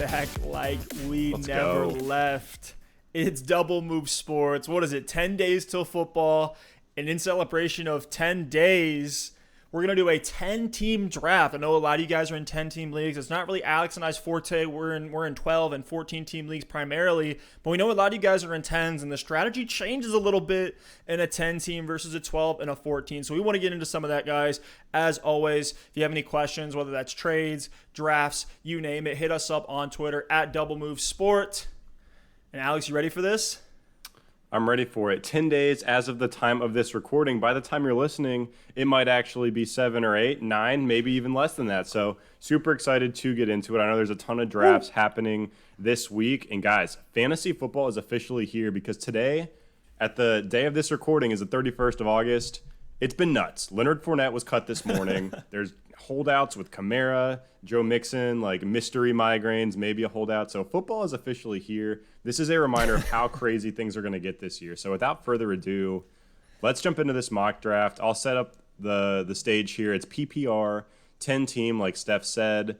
back like we Let's never go. left. It's Double Move Sports. What is it? 10 days till football. And in celebration of 10 days, we're going to do a 10-team draft. I know a lot of you guys are in 10-team leagues. It's not really Alex and I's forte. We're in 12 and 14-team leagues primarily. But we know a lot of you guys are in 10s, and the strategy changes a little bit in a 10-team versus a 12 and a 14. So we want to get into some of that, guys. As always, if you have any questions, whether that's trades, drafts, you name it, hit us up on Twitter at Double Move Sport. And Alex, you ready for this? I'm ready for it. 10 days as of the time of this recording. By the time you're listening, it might actually be 7 or 8, 9, maybe even less than that. So super excited to get into it. I know there's a ton of drafts happening this week. And guys, fantasy football is officially here because today, at the day of this recording, is the 31st of August. It's been nuts. Leonard Fournette was cut this morning. There's holdouts with Kamara, Joe Mixon, like mystery migraines, maybe a holdout. So football is officially here. This is a reminder of how crazy things are going to get this year. So without further ado, let's jump into this mock draft. I'll set up the stage here. It's PPR, 10-team, like Stef said.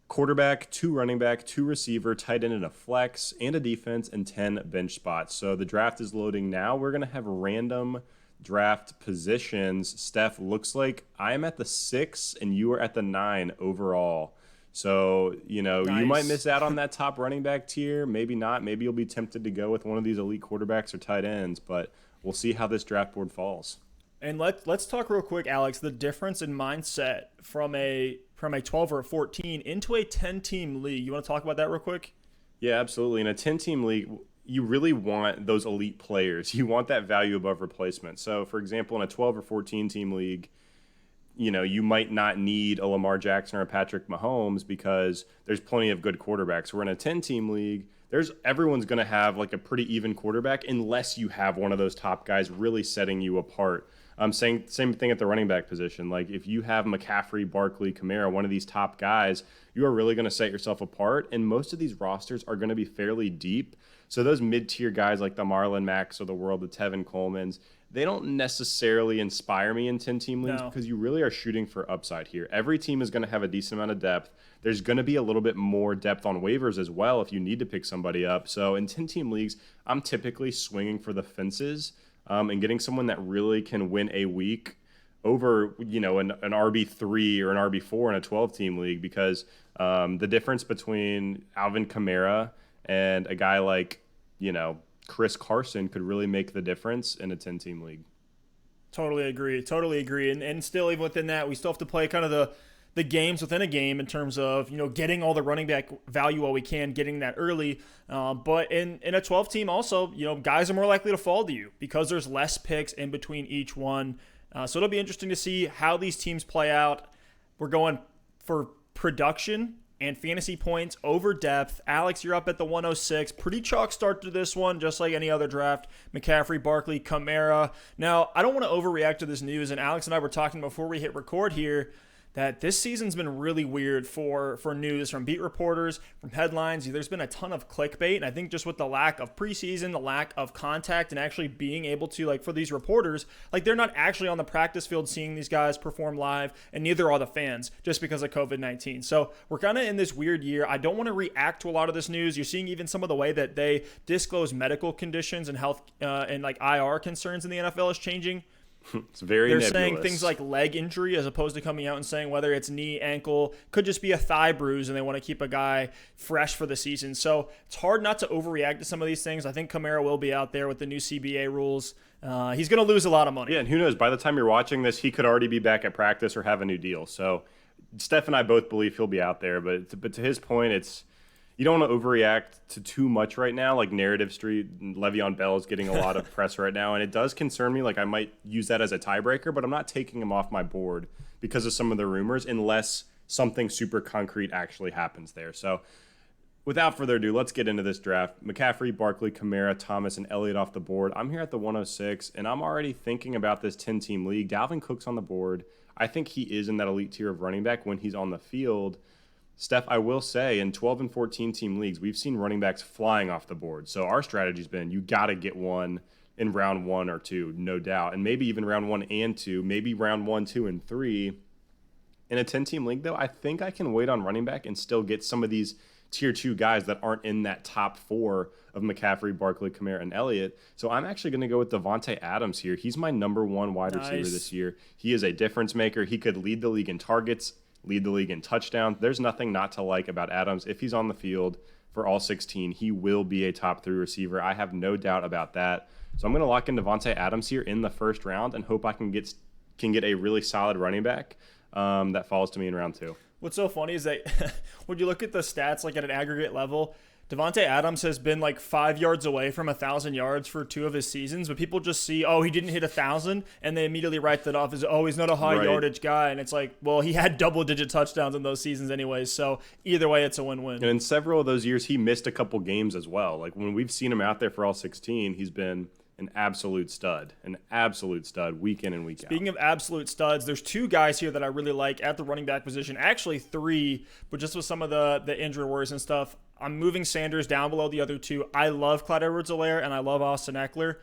Quarterback, 2 running back, 2 receiver, tight end and a flex, and a defense, and 10 bench spots. So the draft is loading now. We're going to have random draft positions. Stef, looks like I'm at the 6 and you are at the 9 overall. So, nice. You might miss out on that top running back tier. Maybe not. Maybe you'll be tempted to go with one of these elite quarterbacks or tight ends, but we'll see how this draft board falls. And let's talk real quick, Alex, the difference in mindset from a 12 or a 14 into a 10-team league. You want to talk about that real quick? Yeah, absolutely. In a 10-team league, you really want those elite players. You want that value above replacement. So, for example, in a 12 or 14-team league, you might not need a Lamar Jackson or a Patrick Mahomes because there's plenty of good quarterbacks. We're in a 10-team league. Everyone's going to have like a pretty even quarterback unless you have one of those top guys really setting you apart. I'm saying same thing at the running back position. Like if you have McCaffrey, Barkley, Kamara, one of these top guys, you are really going to set yourself apart. And most of these rosters are going to be fairly deep. So those mid-tier guys like the Marlon Macks of the world, the Tevin Colemans, they don't necessarily inspire me in 10-team leagues because you really are shooting for upside here. Every team is going to have a decent amount of depth. There's going to be a little bit more depth on waivers as well if you need to pick somebody up. So in 10-team leagues, I'm typically swinging for the fences and getting someone that really can win a week over, an RB3 or an RB4 in a 12-team league because the difference between Alvin Kamara and a guy like, Chris Carson could really make the difference in a 10-team league. Totally agree. And still, even within that, we still have to play kind of the games within a game in terms of, getting all the running back value while we can, getting that early. But in a 12-team also, guys are more likely to fall to you because there's less picks in between each one. So it'll be interesting to see how these teams play out. We're going for production and fantasy points over depth. Alex, you're up at the 106. Pretty chalk start to this one, just like any other draft. McCaffrey, Barkley, Kamara. Now, I don't want to overreact to this news, and Alex and I were talking before we hit record here that this season's been really weird for news from beat reporters, from headlines. There's been a ton of clickbait, and I think just with the lack of preseason, the lack of contact, and actually being able to, for these reporters, they're not actually on the practice field seeing these guys perform live, and neither are the fans, just because of COVID-19. So we're kind of in this weird year. I don't want to react to a lot of this news. You're seeing even some of the way that they disclose medical conditions and health and IR concerns in the NFL is changing. It's very They're nebulous. saying things like leg injury as opposed to coming out and saying whether it's knee, ankle, could just be a thigh bruise, and they want to keep a guy fresh for the season. So it's hard not to overreact to some of these things. I think Kamara will be out there with the new CBA rules. He's going to lose a lot of money. Yeah, and who knows? By the time you're watching this, he could already be back at practice or have a new deal. So Steph and I both believe he'll be out there. But to his point, you don't want to overreact to too much right now. Like Narrative Street, Le'Veon Bell is getting a lot of press right now, and it does concern me. I might use that as a tiebreaker, but I'm not taking him off my board because of some of the rumors unless something super concrete actually happens there. So without further ado, let's get into this draft. McCaffrey, Barkley, Kamara, Thomas, and Elliott off the board. I'm here at the 106, and I'm already thinking about this 10-team league. Dalvin Cook's on the board. I think he is in that elite tier of running back when he's on the field. Steph, I will say, in 12 and 14 team leagues, we've seen running backs flying off the board. So our strategy's been you got to get one in round 1 or 2, no doubt. And maybe even round 1 and 2, maybe round 1, 2, and 3. In a 10-team league, though, I think I can wait on running back and still get some of these tier 2 guys that aren't in that top 4 of McCaffrey, Barkley, Kamara, and Elliott. So I'm actually going to go with Davante Adams here. He's my number 1 wide receiver this year. He is a difference maker. He could lead the league in targets, lead the league in touchdowns. There's nothing not to like about Adams. If he's on the field for all 16, he will be a top 3 receiver. I have no doubt about that. So I'm going to lock in Davante Adams here in the first round and hope I can get a really solid running back that falls to me in round 2. What's so funny is that when you look at the stats, like at an aggregate level, Davante Adams has been like 5 yards away from 1,000 yards for 2 of his seasons, but people just see, oh, he didn't hit 1,000, and they immediately write that off as, oh, he's not a high yardage guy. And it's like, well, he had double-digit touchdowns in those seasons anyways, so either way, it's a win-win. And in several of those years, he missed a couple games as well. Like when we've seen him out there for all 16, he's been an absolute stud week in and week out. Speaking of absolute studs, there's 2 guys here that I really like at the running back position. Actually 3, but just with some of the injury worries and stuff, I'm moving Sanders down below the other 2. I love Clyde Edwards-Helaire and I love Austin Eckler.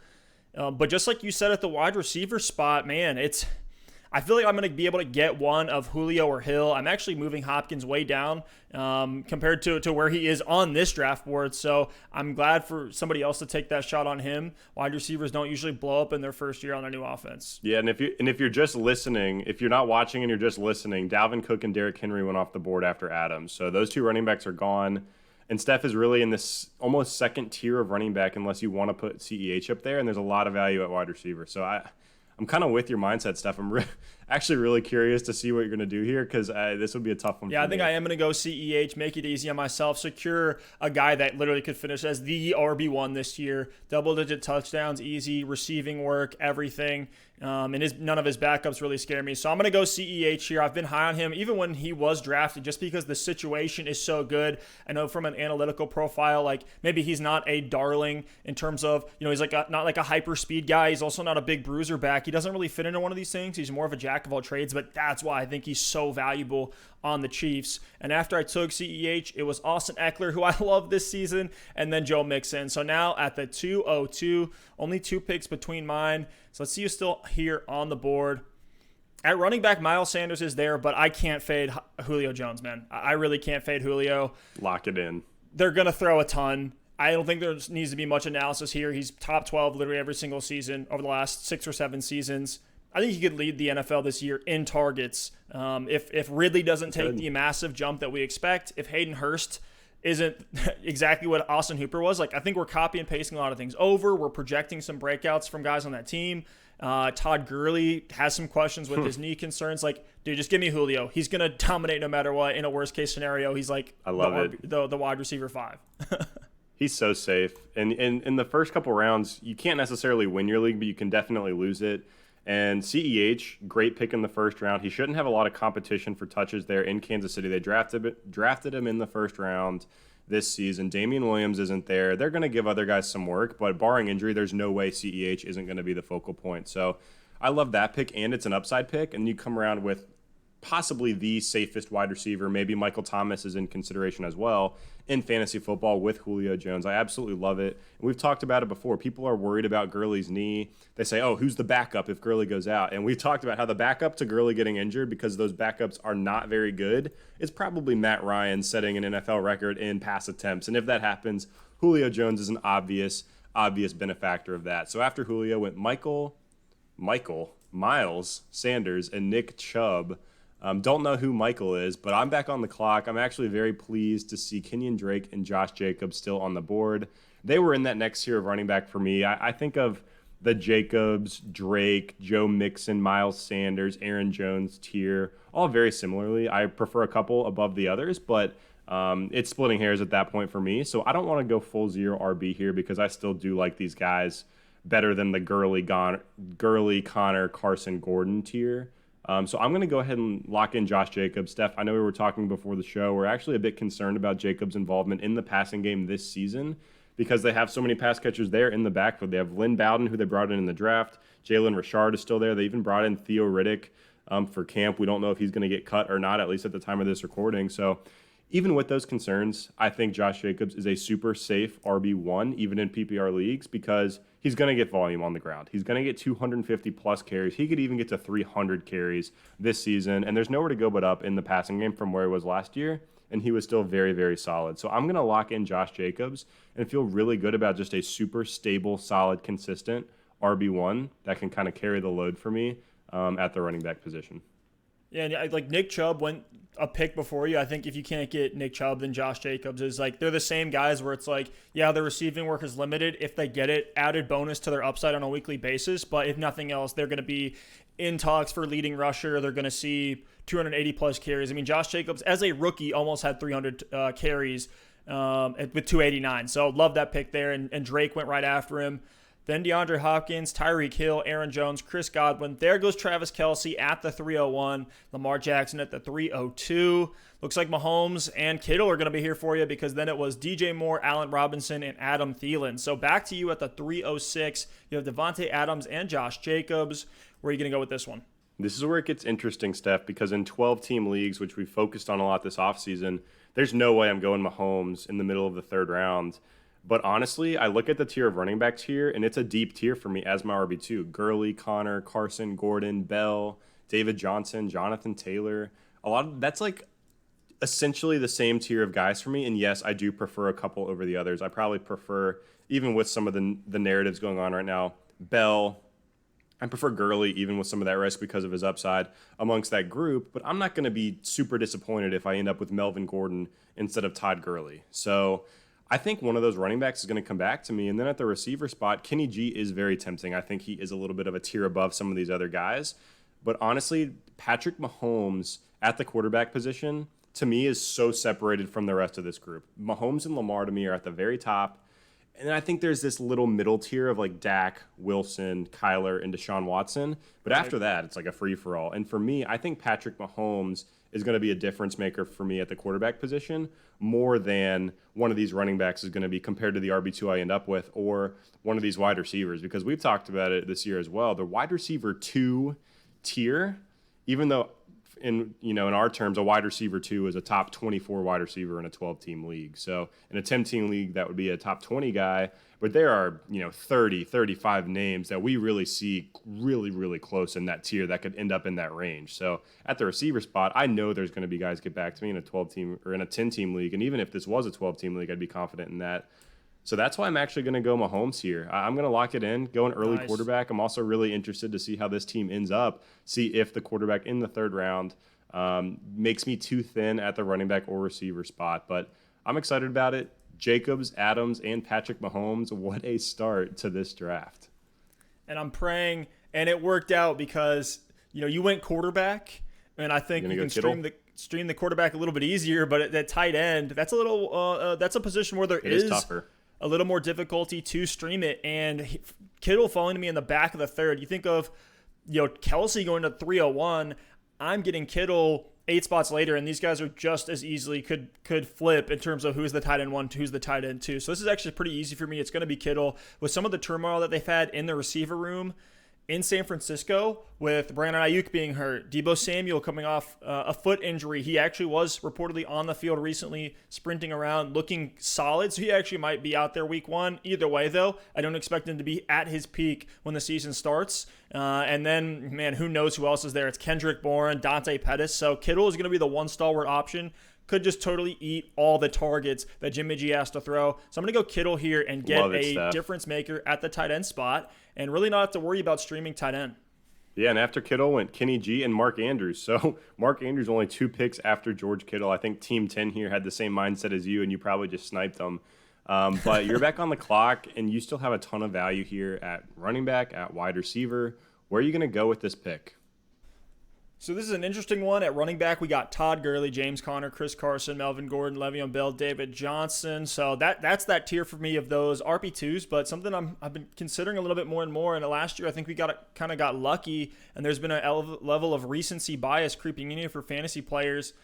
But just like you said at the wide receiver spot, man, I feel like I'm going to be able to get one of Julio or Hill. I'm actually moving Hopkins way down compared to where he is on this draft board. So I'm glad for somebody else to take that shot on him. Wide receivers don't usually blow up in their first year on a new offense. Yeah, and if you're just listening, if you're not watching and you're just listening, Dalvin Cook and Derrick Henry went off the board after Adams. So those 2 running backs are gone. And Stef is really in this almost second tier of running back unless you want to put CEH up there, and there's a lot of value at wide receiver. So I'm kind of with your mindset, Stef. I'm actually really curious to see what you're going to do here because this would be a tough one for me. I think I am going to go CEH, make it easy on myself, secure a guy that literally could finish as the RB1 this year. Double-digit touchdowns, easy, receiving work, everything. And none of his backups really scare me. So I'm going to go CEH here. I've been high on him even when he was drafted just because the situation is so good. I know from an analytical profile, like maybe he's not a darling in terms of, he's like not like a hyper speed guy. He's also not a big bruiser back. He doesn't really fit into one of these things. He's more of a jack of all trades, but that's why I think he's so valuable on the Chiefs. And after I took CEH, it was Austin Eckler, who I love this season, and then Joe Mixon. So now at the 202, only 2 picks between mine. So let's see who's still here on the board. At running back, Miles Sanders is there, but I can't fade Julio Jones, man. I really can't fade Julio. Lock it in. They're going to throw a ton. I don't think there needs to be much analysis here. He's top 12 literally every single season over the last 6 or 7 seasons. I think he could lead the NFL this year in targets. If Ridley doesn't take the massive jump that we expect, if Hayden Hurst isn't exactly what Austin Hooper was, like I think we're copy and pasting a lot of things over. We're projecting some breakouts from guys on that team. Todd Gurley has some questions with his knee concerns. Like, dude, just give me Julio. He's going to dominate no matter what. In a worst-case scenario, he's like I love the wide receiver 5. He's so safe. And in the first couple rounds, you can't necessarily win your league, but you can definitely lose it. And CEH, great pick in the first round. He shouldn't have a lot of competition for touches there in Kansas City. They drafted him in the first round this season. Damian Williams isn't there. They're going to give other guys some work, but barring injury, there's no way CEH isn't going to be the focal point. So I love that pick, and it's an upside pick. And you come around with possibly the safest wide receiver. Maybe Michael Thomas is in consideration as well in fantasy football with Julio Jones. I absolutely love it. And we've talked about it before. People are worried about Gurley's knee. They say, oh, who's the backup if Gurley goes out? And we've talked about how the backup to Gurley getting injured, because those backups are not very good, is probably Matt Ryan setting an NFL record in pass attempts. And if that happens, Julio Jones is an obvious benefactor of that. So after Julio went Miles Sanders, and Nick Chubb. Don't know who Michael is, but I'm back on the clock. I'm actually very pleased to see Kenyon Drake and Josh Jacobs still on the board. They were in that next tier of running back for me. I think of the Jacobs, Drake, Joe Mixon, Miles Sanders, Aaron Jones tier, all very similarly. I prefer a couple above the others, but it's splitting hairs at that point for me. So I don't want to go full zero RB here, because I still do like these guys better than the Gurley, Connor, Carson, Gordon tier. So I'm going to go ahead and lock in Josh Jacobs. Steph, I know we were talking before the show. We're actually a bit concerned about Jacobs' involvement in the passing game this season, because they have so many pass catchers there in the backfield. They have Lynn Bowden, who they brought in the draft. Jalen Richard is still there. They even brought in Theo Riddick for camp. We don't know if he's going to get cut or not, at least at the time of this recording. So even with those concerns, I think Josh Jacobs is a super safe RB1, even in PPR leagues, because he's going to get volume on the ground. He's going to get 250-plus carries. He could even get to 300 carries this season, and there's nowhere to go but up in the passing game from where he was last year. and he was still very, very solid. So I'm going to lock in Josh Jacobs and feel really good about just a super stable, solid, consistent RB1 that can kind of carry the load for me at the running back position. Yeah, and like Nick Chubb went a pick before you. I think if you can't get Nick Chubb, then Josh Jacobs is like, they're the same guys where it's like, yeah, their receiving work is limited. If they get it, added bonus to their upside on a weekly basis. But if nothing else, they're going to be in talks for leading rusher. They're going to see 280 plus carries. I mean, Josh Jacobs as a rookie almost had 300 carries with 289. So love that pick there. And Drake went right after him. Then DeAndre Hopkins, Tyreek Hill, Aaron Jones, Chris Godwin. There goes Travis Kelce at the 301. Lamar Jackson at the 302. Looks like Mahomes and Kittle are going to be here for you because then it was DJ Moore, Allen Robinson, and Adam Thielen. So back to you at the 306. You have Davante Adams and Josh Jacobs. Where are you going to go with this one? This is where it gets interesting, Steph, because in 12-team leagues, which we focused on a lot this offseason, there's no way I'm going Mahomes in the middle of the third round. But honestly, I look at the tier of running backs here, and it's a deep tier for me as my RB2. Gurley, Connor, Carson, Gordon, Bell, David Johnson, Jonathan Taylor. That's like essentially the same tier of guys for me. And yes, I do prefer a couple over the others. I probably prefer, even with some of the narratives going on right now, Bell. I prefer Gurley, even with some of that risk because of his upside amongst that group. But I'm not going to be super disappointed if I end up with Melvin Gordon instead of Todd Gurley. So I think one of those running backs is going to come back to me. And then at the receiver spot, Kenny G is very tempting. I think he is a little bit of a tier above some of these other guys. But honestly, Patrick Mahomes at the quarterback position, to me, is so separated from the rest of this group. Mahomes and Lamar, to me, are at the very top. And I think there's this little middle tier of like Dak, Wilson, Kyler, and Deshaun Watson. But after that, it's like a free-for-all. And for me, I think Patrick Mahomes is going to be a difference maker for me at the quarterback position more than one of these running backs is going to be compared to the RB2 I end up with or one of these wide receivers, because we've talked about it this year as well. The wide receiver 2 tier, even though in our terms, a wide receiver 2 is a top 24 wide receiver in a 12-team league. So in a 10-team league, that would be a top 20 guy. But there are 30, 35 names that we really see really, really close in that tier that could end up in that range. So at the receiver spot, I know there's going to be guys get back to me in a 12-team or in a 10-team league. And even if this was a 12-team league, I'd be confident in that. So that's why I'm actually going to go Mahomes here. I'm going to lock it in, go an early quarterback. I'm also really interested to see how this team ends up, see if the quarterback in the third round makes me too thin at the running back or receiver spot. But I'm excited about it. Jacobs, Adams, and Patrick Mahomes, what a start to this draft. And I'm praying, and it worked out because, you went quarterback, and I think you can stream the quarterback a little bit easier, but at that tight end, that's a little that's a position where it is tougher. A little more difficulty to stream it. And Kittle falling to me in the back of the third. You think of, Kelce going to 301. I'm getting Kittle 8 spots later, and these guys are just as easily could flip in terms of who's the tight end 1, who's the tight end 2. So this is actually pretty easy for me. It's going to be Kittle. With some of the turmoil that they've had in the receiver room in San Francisco, with Brandon Ayuk being hurt, Deebo Samuel coming off a foot injury. He actually was reportedly on the field recently, sprinting around, looking solid. So he actually might be out there week 1. Either way, though, I don't expect him to be at his peak when the season starts. And then, man, who knows who else is there? It's Kendrick Bourne, Dante Pettis. So Kittle is going to be the one stalwart option. Could just totally eat all the targets that Jimmy G has to throw. So I'm going to go Kittle here and get a difference maker at the tight end spot and really not have to worry about streaming tight end. Yeah, and after Kittle went Kenny G and Mark Andrews. So Mark Andrews only 2 picks after George Kittle. I think Team 10 here had the same mindset as you, and you probably just sniped them. But you're back on the clock, and you still have a ton of value here at running back, at wide receiver. Where are you going to go with this pick? So this is an interesting one. At running back, we got Todd Gurley, James Conner, Chris Carson, Melvin Gordon, Le'Veon Bell, David Johnson. So that's that tier for me of those RB2s, but something I've been considering a little bit more and more. And last year, I think we kind of got lucky, and there's been a level of recency bias creeping in here for fantasy players,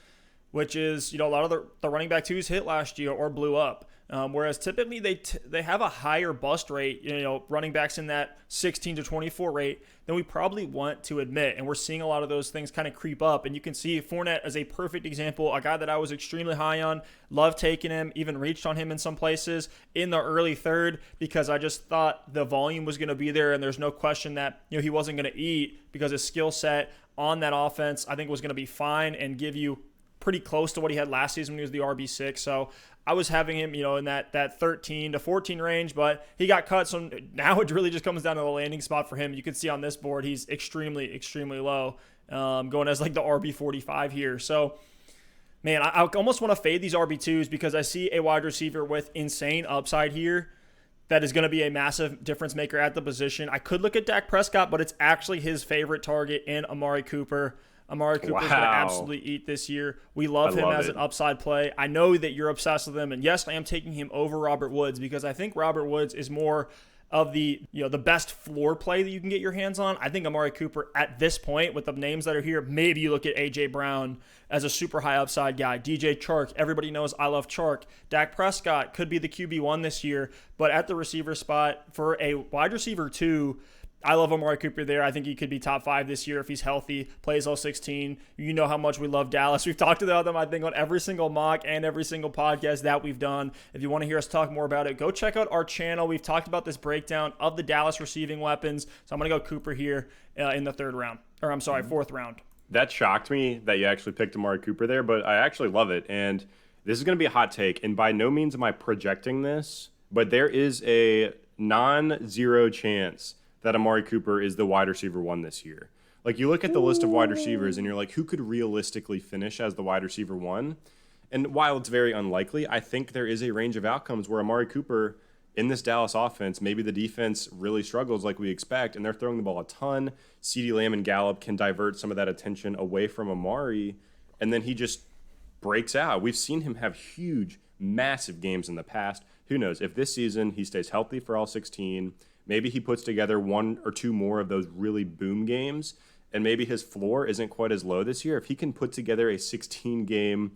which is, a lot of the running back 2s hit last year or blew up. Whereas typically they have a higher bust rate, running backs in that 16 to 24 rate than we probably want to admit. And we're seeing a lot of those things kind of creep up. And you can see Fournette as a perfect example, a guy that I was extremely high on, loved taking him, even reached on him in some places in the early third because I just thought the volume was going to be there. And there's no question that, he wasn't going to eat because his skill set on that offense, I think, was going to be fine and give you pretty close to what he had last season when he was the RB6. So I was having him, in that 13 to 14 range, but he got cut. So now it really just comes down to the landing spot for him. You can see on this board, he's extremely, extremely low, going as like the RB45 here. So, man, I almost want to fade these RB2s because I see a wide receiver with insane upside here that is going to be a massive difference maker at the position. I could look at Dak Prescott, but it's actually his favorite target in Amari Cooper. Amari Cooper's going to absolutely eat this year. We love him as an upside play. I know that you're obsessed with him, and yes, I am taking him over Robert Woods because I think Robert Woods is more of the the best floor play that you can get your hands on. I think Amari Cooper at this point with the names that are here, maybe you look at A.J. Brown as a super high upside guy. DJ Chark, everybody knows I love Chark. Dak Prescott could be the QB1 this year, but at the receiver spot for a wide receiver 2, I love Amari Cooper there. I think he could be top 5 this year if he's healthy, plays all 16. You know how much we love Dallas. We've talked about them, I think, on every single mock and every single podcast that we've done. If you want to hear us talk more about it, go check out our channel. We've talked about this breakdown of the Dallas receiving weapons. So I'm going to go Cooper here in the fourth round. That shocked me that you actually picked Amari Cooper there, but I actually love it. And this is going to be a hot take. And by no means am I projecting this, but there is a non-zero chance that Amari Cooper is the wide receiver 1 this year. Like, you look at the list of wide receivers and you're like, who could realistically finish as the wide receiver 1? And while it's very unlikely, I think there is a range of outcomes where Amari Cooper in this Dallas offense, maybe the defense really struggles like we expect, and they're throwing the ball a ton. CeeDee Lamb and Gallup can divert some of that attention away from Amari, and then he just breaks out. We've seen him have huge, massive games in the past. Who knows? If this season he stays healthy for all 16, maybe he puts together 1 or 2 more of those really boom games, and maybe his floor isn't quite as low this year. If he can put together a 16-game,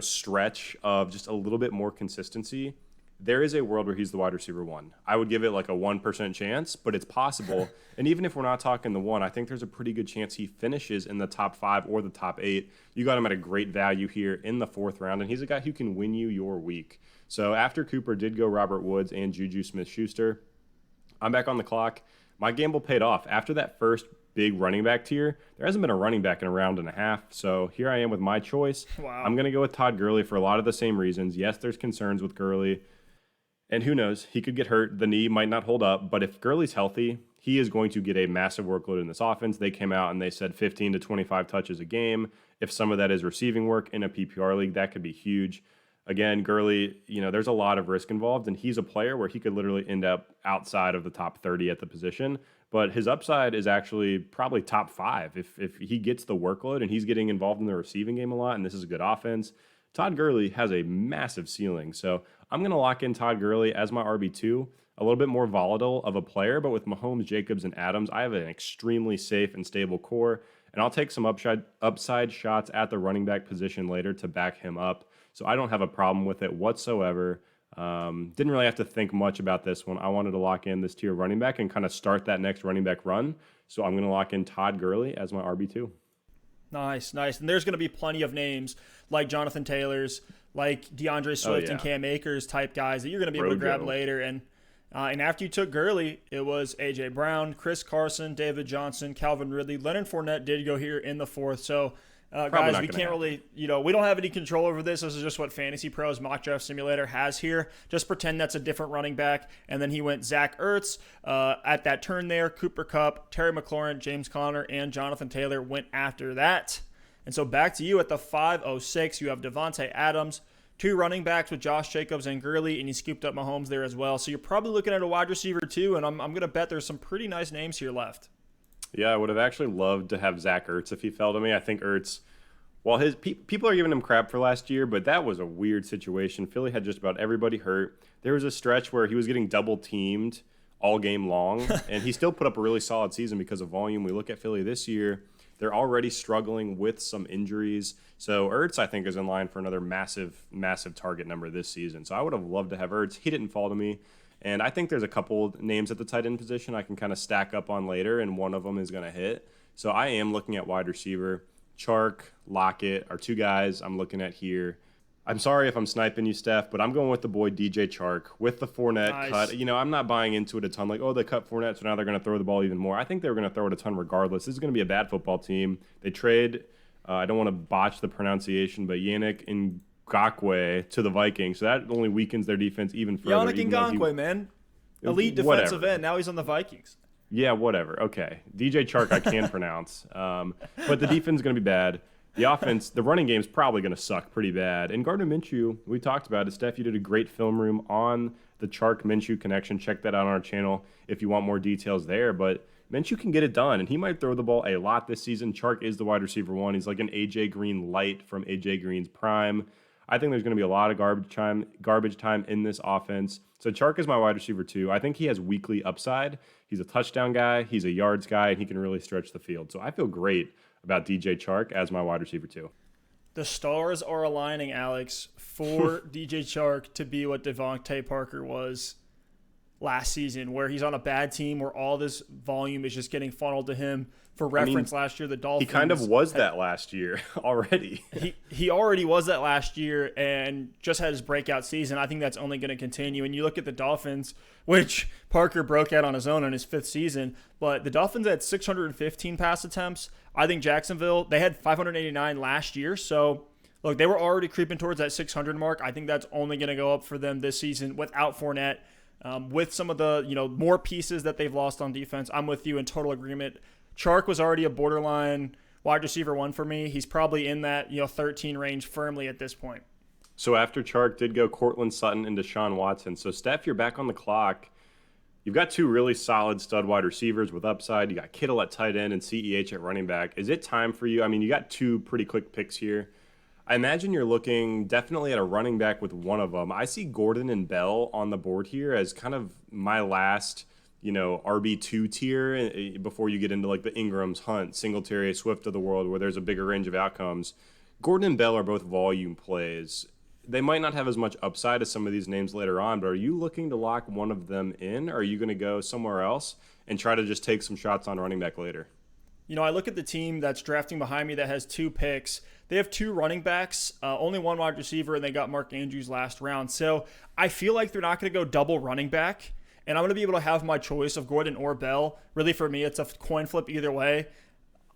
stretch of just a little bit more consistency, there is a world where he's the wide receiver 1. I would give it like a 1% chance, but it's possible. And even if we're not talking the 1, I think there's a pretty good chance he finishes in the top 5 or the top 8. You got him at a great value here in the 4th round, and he's a guy who can win you your week. So after Cooper did go Robert Woods and Juju Smith-Schuster, I'm back on the clock. My gamble paid off. After that first big running back tier, there hasn't been a running back in a round and a half. So here I am with my choice. Wow. I'm going to go with Todd Gurley for a lot of the same reasons. Yes, there's concerns with Gurley. And who knows? He could get hurt. The knee might not hold up. But if Gurley's healthy, he is going to get a massive workload in this offense. They came out and they said 15 to 25 touches a game. If some of that is receiving work in a PPR league, that could be huge. Again, Gurley, there's a lot of risk involved, and he's a player where he could literally end up outside of the top 30 at the position. But his upside is actually probably top 5 if he gets the workload and he's getting involved in the receiving game a lot, and this is a good offense. Todd Gurley has a massive ceiling. So I'm going to lock in Todd Gurley as my RB2. A little bit more volatile of a player, but with Mahomes, Jacobs, and Adams, I have an extremely safe and stable core, and I'll take some upside shots at the running back position later to back him up. So I don't have a problem with it whatsoever. Didn't really have to think much about this one. I wanted to lock in this tier running back and kind of start that next running back run. So I'm going to lock in Todd Gurley as my RB2. Nice. And there's going to be plenty of names like Jonathan Taylor's, like DeAndre Swift and Cam Akers type guys that you're going to be able to grab later. And after you took Gurley, it was A.J. Brown, Chris Carson, David Johnson, Calvin Ridley. Leonard Fournette did go here in the 4th. So, guys, we can't really, we don't have any control over this. This is just what Fantasy Pros Mock Draft Simulator has here. Just pretend that's a different running back. And then he went Zach Ertz at that turn there. Cooper Kupp, Terry McLaurin, James Conner, and Jonathan Taylor went after that. And so back to you at the 506. You have Davante Adams, 2 running backs with Josh Jacobs and Gurley, and you scooped up Mahomes there as well. So you're probably looking at a wide receiver too, and I'm going to bet there's some pretty nice names here left. Yeah, I would have actually loved to have Zach Ertz if he fell to me. I think Ertz, well, his people are giving him crap for last year, but that was a weird situation. Philly had just about everybody hurt. There was a stretch where he was getting double teamed all game long, and he still put up a really solid season because of volume. We look at Philly this year, they're already struggling with some injuries. So Ertz, I think, is in line for another massive, massive target number this season. So I would have loved to have Ertz. He didn't fall to me. And I think there's a couple names at the tight end position I can kind of stack up on later, and one of them is going to hit. So I am looking at wide receiver. Chark, Lockett are 2 guys I'm looking at here. I'm sorry if I'm sniping you, Steph, but I'm going with the boy DJ Chark with the Fournette cut. I'm not buying into it a ton. Like, oh, they cut Fournette, so now they're going to throw the ball even more. I think they were going to throw it a ton regardless. This is going to be a bad football team. They trade I don't want to botch the pronunciation, but Yannick Ngakoue to the Vikings. So that only weakens their defense even further. Yannick Ngakoue, man. Elite defensive end. Now he's on the Vikings. Yeah, whatever. Okay. DJ Chark I can pronounce. But the defense is going to be bad. The offense, the running game is probably going to suck pretty bad. And Gardner Minshew, we talked about it. Steph, you did a great film room on the Chark-Minshew connection. Check that out on our channel if you want more details there. But Minshew can get it done, and he might throw the ball a lot this season. Chark is the wide receiver one. He's like an A.J. Green light from A.J. Green's prime. I think there's going to be a lot of garbage time in this offense. So Chark is my wide receiver too. I think he has weekly upside. He's a touchdown guy. He's a yards guy, and he can really stretch the field. So I feel great about DJ Chark as my wide receiver too. The stars are aligning, Alex, for DJ Chark to be what Devontae Parker was last season, where he's on a bad team where all this volume is just getting funneled to him. For reference, last year, the Dolphins... He kind of was that last year already. He already was that last year and just had his breakout season. I think that's only going to continue. And you look at the Dolphins, which Parker broke out on his own in his 5th season, but the Dolphins had 615 pass attempts. I think Jacksonville, they had 589 last year. So, look, they were already creeping towards that 600 mark. I think that's only going to go up for them this season without Fournette. With some of the more pieces that they've lost on defense, I'm with you in total agreement. Chark was already a borderline wide receiver one for me. He's probably in that 13 range firmly at this point. So after Chark did go Cortland Sutton and Deshaun Watson. So Steph, you're back on the clock. You've got 2 really solid stud wide receivers with upside. You got Kittle at tight end and CEH at running back. Is it time for you? I mean, you got 2 pretty quick picks here. I imagine you're looking definitely at a running back with one of them. I see Gordon and Bell on the board here as kind of my last RB2 tier before you get into like the Ingrams, Hunt, Singletary, Swift of the world where there's a bigger range of outcomes. Gordon and Bell are both volume plays. They might not have as much upside as some of these names later on, but are you looking to lock one of them in? Or are you going to go somewhere else and try to just take some shots on running back later? I look at the team that's drafting behind me that has 2 picks. They have 2 running backs, only 1 wide receiver, and they got Mark Andrews last round. So I feel like they're not going to go double running back. And I'm going to be able to have my choice of Gordon or Bell. Really, for me, it's a coin flip either way.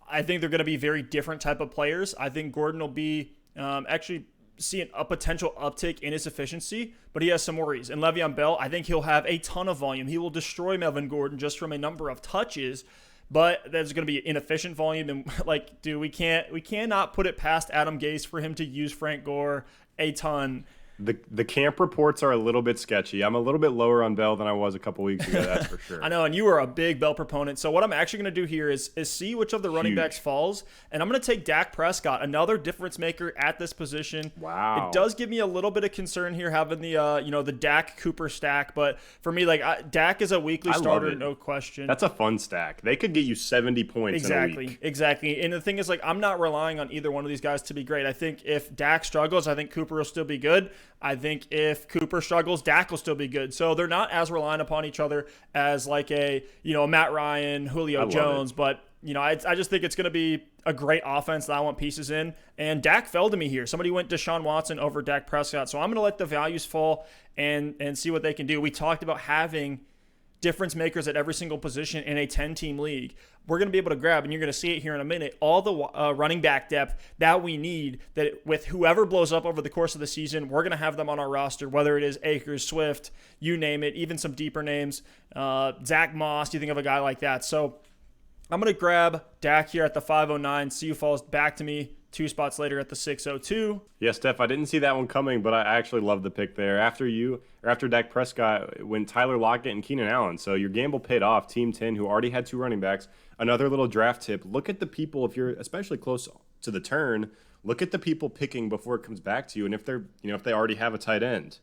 I think they're going to be very different type of players. I think Gordon will be actually seeing a potential uptick in his efficiency, but he has some worries. And Le'Veon Bell, I think he'll have a ton of volume. He will destroy Melvin Gordon just from a number of touches, but there's going to be inefficient volume. And we cannot put it past Adam Gase for him to use Frank Gore a ton. The camp reports are a little bit sketchy. I'm a little bit lower on Bell than I was a couple weeks ago, that's for sure. I know, and you were a big Bell proponent. So what I'm actually going to do here is see which of the running backs falls, and I'm going to take Dak Prescott, another difference maker at this position. Wow. It does give me a little bit of concern here having the Dak Cooper stack, but for me, Dak is a weekly starter, no question. That's a fun stack. They could get you 70 points in a week. Exactly. And the thing is, I'm not relying on either one of these guys to be great. I think if Dak struggles, I think Cooper will still be good. I think if Cooper struggles, Dak will still be good. So they're not as reliant upon each other as like a Matt Ryan, Julio Jones. But, I just think it's going to be a great offense that I want pieces in. And Dak fell to me here. Somebody went Deshaun Watson over Dak Prescott. So I'm going to let the values fall and see what they can do. We talked about having difference makers at every single position in a 10-team league. We're going to be able to grab, and you're going to see it here in a minute, all the running back depth that we need, that with whoever blows up over the course of the season, we're going to have them on our roster, whether it is Akers, Swift, you name it, even some deeper names, Zach Moss, you think of a guy like that. So I'm going to grab Dak here at the 509, see who falls back to me 2 spots later at the 602. Yeah, Steph, I didn't see that one coming, but I actually love the pick there. After Dak Prescott went Tyler Lockett and Keenan Allen. So your gamble paid off. Team 10, who already had 2 running backs. Another little draft tip. Look at the people, if you're especially close to the turn, look at the people picking before it comes back to you. And if they're, if they already have a tight end,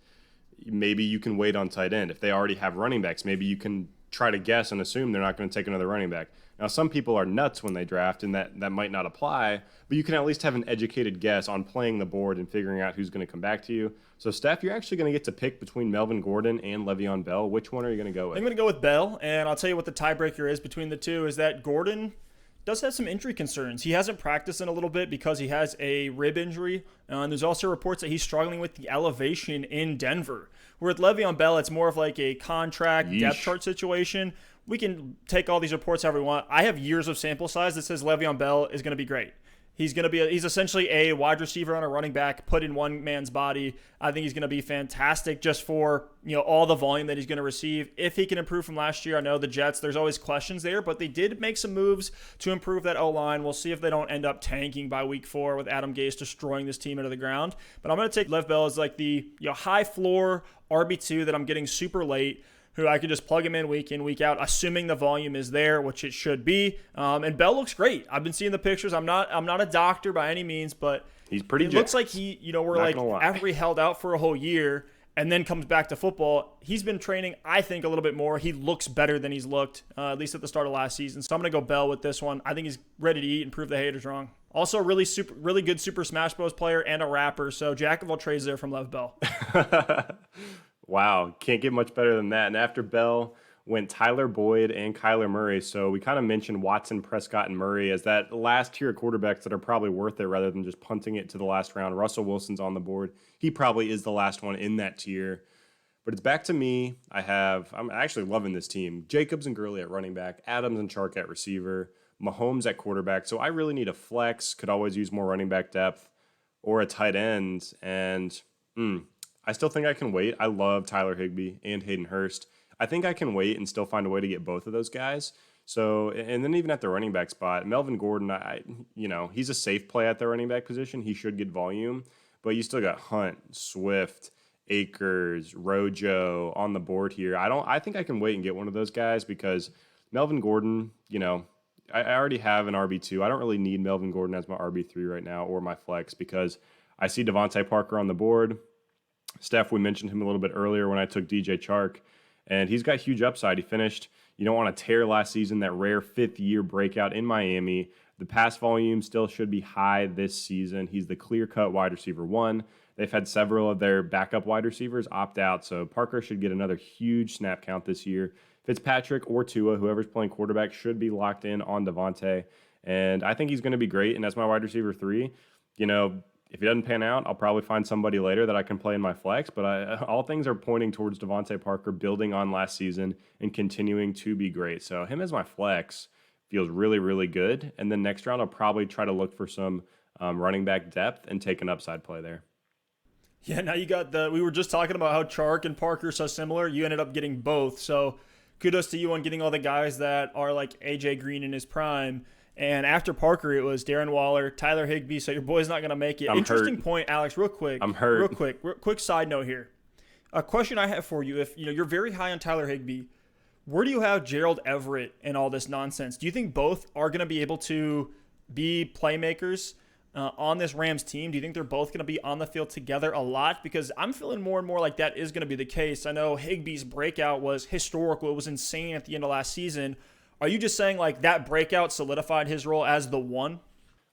maybe you can wait on tight end. If they already have running backs, maybe you can try to guess and assume they're not going to take another running back. Now, some people are nuts when they draft, and that might not apply, but you can at least have an educated guess on playing the board and figuring out who's going to come back to you. So, Steph, you're actually going to get to pick between Melvin Gordon and Le'Veon Bell. Which one are you going to go with? I'm going to go with Bell, and I'll tell you what the tiebreaker is between the two is that Gordon does have some injury concerns. He hasn't practiced in a little bit because he has a rib injury, and there's also reports that he's struggling with the elevation in Denver. Where with Le'Veon Bell, it's more of like a contract depth chart situation. We can take all these reports however we want. I have years of sample size that says Le'Veon Bell is going to be great. He's essentially a wide receiver on a running back put in one man's body. I think he's going to be fantastic just for, all the volume that he's going to receive. If he can improve from last year, I know the Jets, there's always questions there, but they did make some moves to improve that O-line. We'll see if they don't end up tanking by week 4 with Adam Gase destroying this team into the ground. But I'm going to take Lev Bell as like the high floor RB2 that I'm getting super late, who I could just plug him in, week out, assuming the volume is there, which it should be. And Bell looks great. I've been seeing the pictures. I'm not a doctor by any means, but he's pretty. It looks like we're like after he held out for a whole year and then comes back to football. He's been training, I think, a little bit more. He looks better than he's looked, at least at the start of last season. So I'm gonna go Bell with this one. I think he's ready to eat and prove the haters wrong. Also, really good Super Smash Bros. Player and a rapper. So jack of all trades there from Lev Bell. Wow, can't get much better than that. And after Bell went Tyler Boyd and Kyler Murray. So we kind of mentioned Watson, Prescott, and Murray as that last tier of quarterbacks that are probably worth it rather than just punting it to the last round. Russell Wilson's on the board. He probably is the last one in that tier. But it's back to me. I'm actually loving this team. Jacobs and Gurley at running back, Adams and Chark at receiver, Mahomes at quarterback. So I really need a flex, could always use more running back depth, or a tight end. And I still think I can wait. I love Tyler Higbee and Hayden Hurst. I think I can wait and still find a way to get both of those guys. So, and then even at the running back spot, Melvin Gordon, he's a safe play at the running back position. He should get volume, but you still got Hunt, Swift, Akers, Rojo on the board here. I think I can wait and get one of those guys because Melvin Gordon, I already have an RB2. I don't really need Melvin Gordon as my RB3 right now or my flex because I see Davante Parker on the board. Stef, we mentioned him a little bit earlier when I took DJ Chark, and he's got huge upside. He finished, on a tear last season, that rare fifth-year breakout in Miami. The pass volume still should be high this season. He's the clear-cut wide receiver 1. They've had several of their backup wide receivers opt out, so Parker should get another huge snap count this year. Fitzpatrick or Tua, whoever's playing quarterback, should be locked in on Davante, and I think he's going to be great, and as my wide receiver 3, if he doesn't pan out, I'll probably find somebody later that I can play in my flex. But all things are pointing towards Davante Parker building on last season and continuing to be great. So him as my flex feels really, really good. And then next round, I'll probably try to look for some running back depth and take an upside play there. Yeah, now you got we were just talking about how Chark and Parker are so similar. You ended up getting both. So kudos to you on getting all the guys that are like AJ Green in his prime. And after Parker, it was Darren Waller, Tyler Higbee. So your boy's not going to make it. Interesting point, Alex. Real quick. I'm hurt. Quick side note here. A question I have for you: if you're very high on Tyler Higbee, where do you have Gerald Everett and all this nonsense? Do you think both are going to be able to be playmakers on this Rams team? Do you think they're both going to be on the field together a lot? Because I'm feeling more and more like that is going to be the case. I know Higbee's breakout was historical. It was insane at the end of last season. Are you just saying like that breakout solidified his role as the one?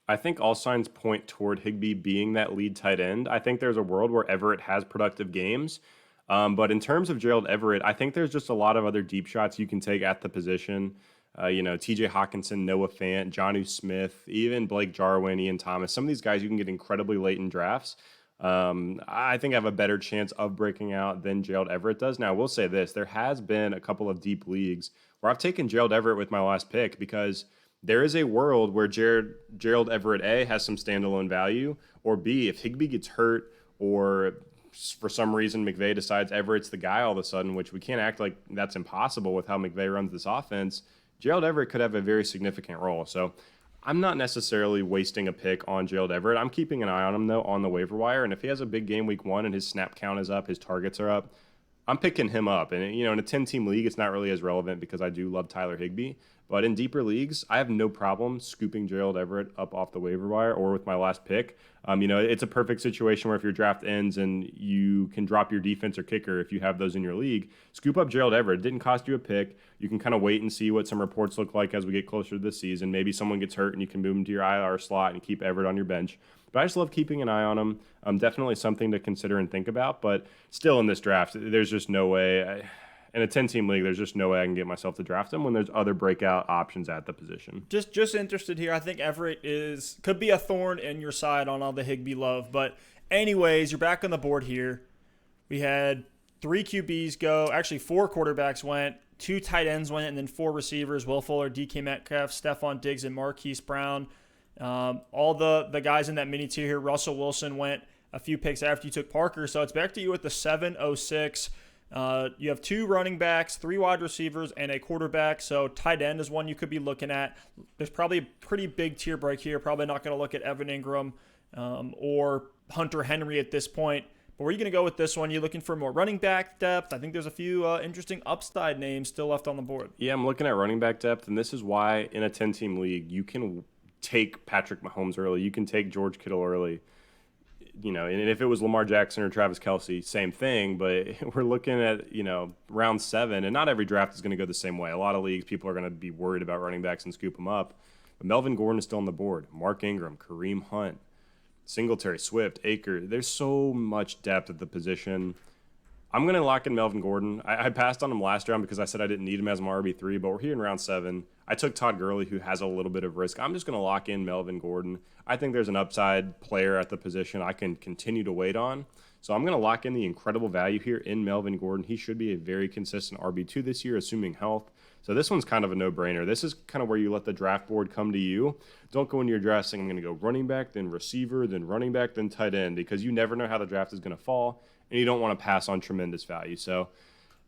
I think all signs point toward Higbee being that lead tight end. I think there's a world where Everett has productive games. But in terms of Gerald Everett, I think there's just a lot of other deep shots you can take at the position. TJ Hawkinson, Noah Fant, Jonnu Smith, even Blake Jarwin, Ian Thomas. Some of these guys you can get incredibly late in drafts. I think I have a better chance of breaking out than Gerald Everett does. Now, I will say this. There has been a couple of deep leagues where I've taken Gerald Everett with my last pick because there is a world where Gerald Everett, A, has some standalone value, or B, if Higbee gets hurt or for some reason McVay decides Everett's the guy all of a sudden, which we can't act like that's impossible with how McVay runs this offense, Gerald Everett could have a very significant role. So I'm not necessarily wasting a pick on Gerald Everett. I'm keeping an eye on him, though, on the waiver wire. And if he has a big game week 1 and his snap count is up, his targets are up, I'm picking him up. And, in a 10-team league, it's not really as relevant because I do love Tyler Higbee. But in deeper leagues, I have no problem scooping Gerald Everett up off the waiver wire or with my last pick. It's a perfect situation where if your draft ends and you can drop your defense or kicker if you have those in your league, scoop up Gerald Everett. It didn't cost you a pick. You can kind of wait and see what some reports look like as we get closer to this season. Maybe someone gets hurt and you can move him to your IR slot and keep Everett on your bench. But I just love keeping an eye on him. Definitely something to consider and think about. But still in this draft, there's just no way. In a 10-team league, there's just no way I can get myself to draft him when there's other breakout options at the position. Just interested here. I think Everett could be a thorn in your side on all the Higbee love. But anyways, you're back on the board here. We had 3 QBs go. Actually, 4 quarterbacks went. 2 tight ends went, and then 4 receivers. Will Fuller, DK Metcalf, Stephon Diggs, and Marquise Brown. All the guys in that mini tier here, Russell Wilson went a few picks after you took Parker. So it's back to you at the 706. You have 2 running backs, 3 wide receivers, and a quarterback. So tight end is one you could be looking at. There's probably a pretty big tier break here. Probably not going to look at Evan Ingram or Hunter Henry at this point. But where are you going to go with this one? You're looking for more running back depth. I think there's a few interesting upside names still left on the board. Yeah, I'm looking at running back depth, and this is why in a 10-team league, you can take Patrick Mahomes early. You can take George Kittle early. And if it was Lamar Jackson or Travis Kelce, same thing. But we're looking at, round 7, and not every draft is going to go the same way. A lot of leagues, people are going to be worried about running backs and scoop them up. But Melvin Gordon is still on the board. Mark Ingram, Kareem Hunt, Singletary, Swift, Akers. There's so much depth at the position. I'm going to lock in Melvin Gordon. I passed on him last round because I said I didn't need him as my RB3, but we're here in round 7. I took Todd Gurley, who has a little bit of risk. I'm just going to lock in Melvin Gordon. I think there's an upside player at the position I can continue to wait on. So I'm going to lock in the incredible value here in Melvin Gordon. He should be a very consistent RB2 this year, assuming health. So this one's kind of a no-brainer. This is kind of where you let the draft board come to you. Don't go into your draft saying, I'm going to go running back, then receiver, then running back, then tight end, because you never know how the draft is going to fall, and you don't want to pass on tremendous value. So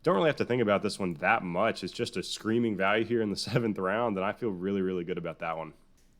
don't really have to think about this one that much. It's just a screaming value here in the 7th round, and I feel really, really good about that one.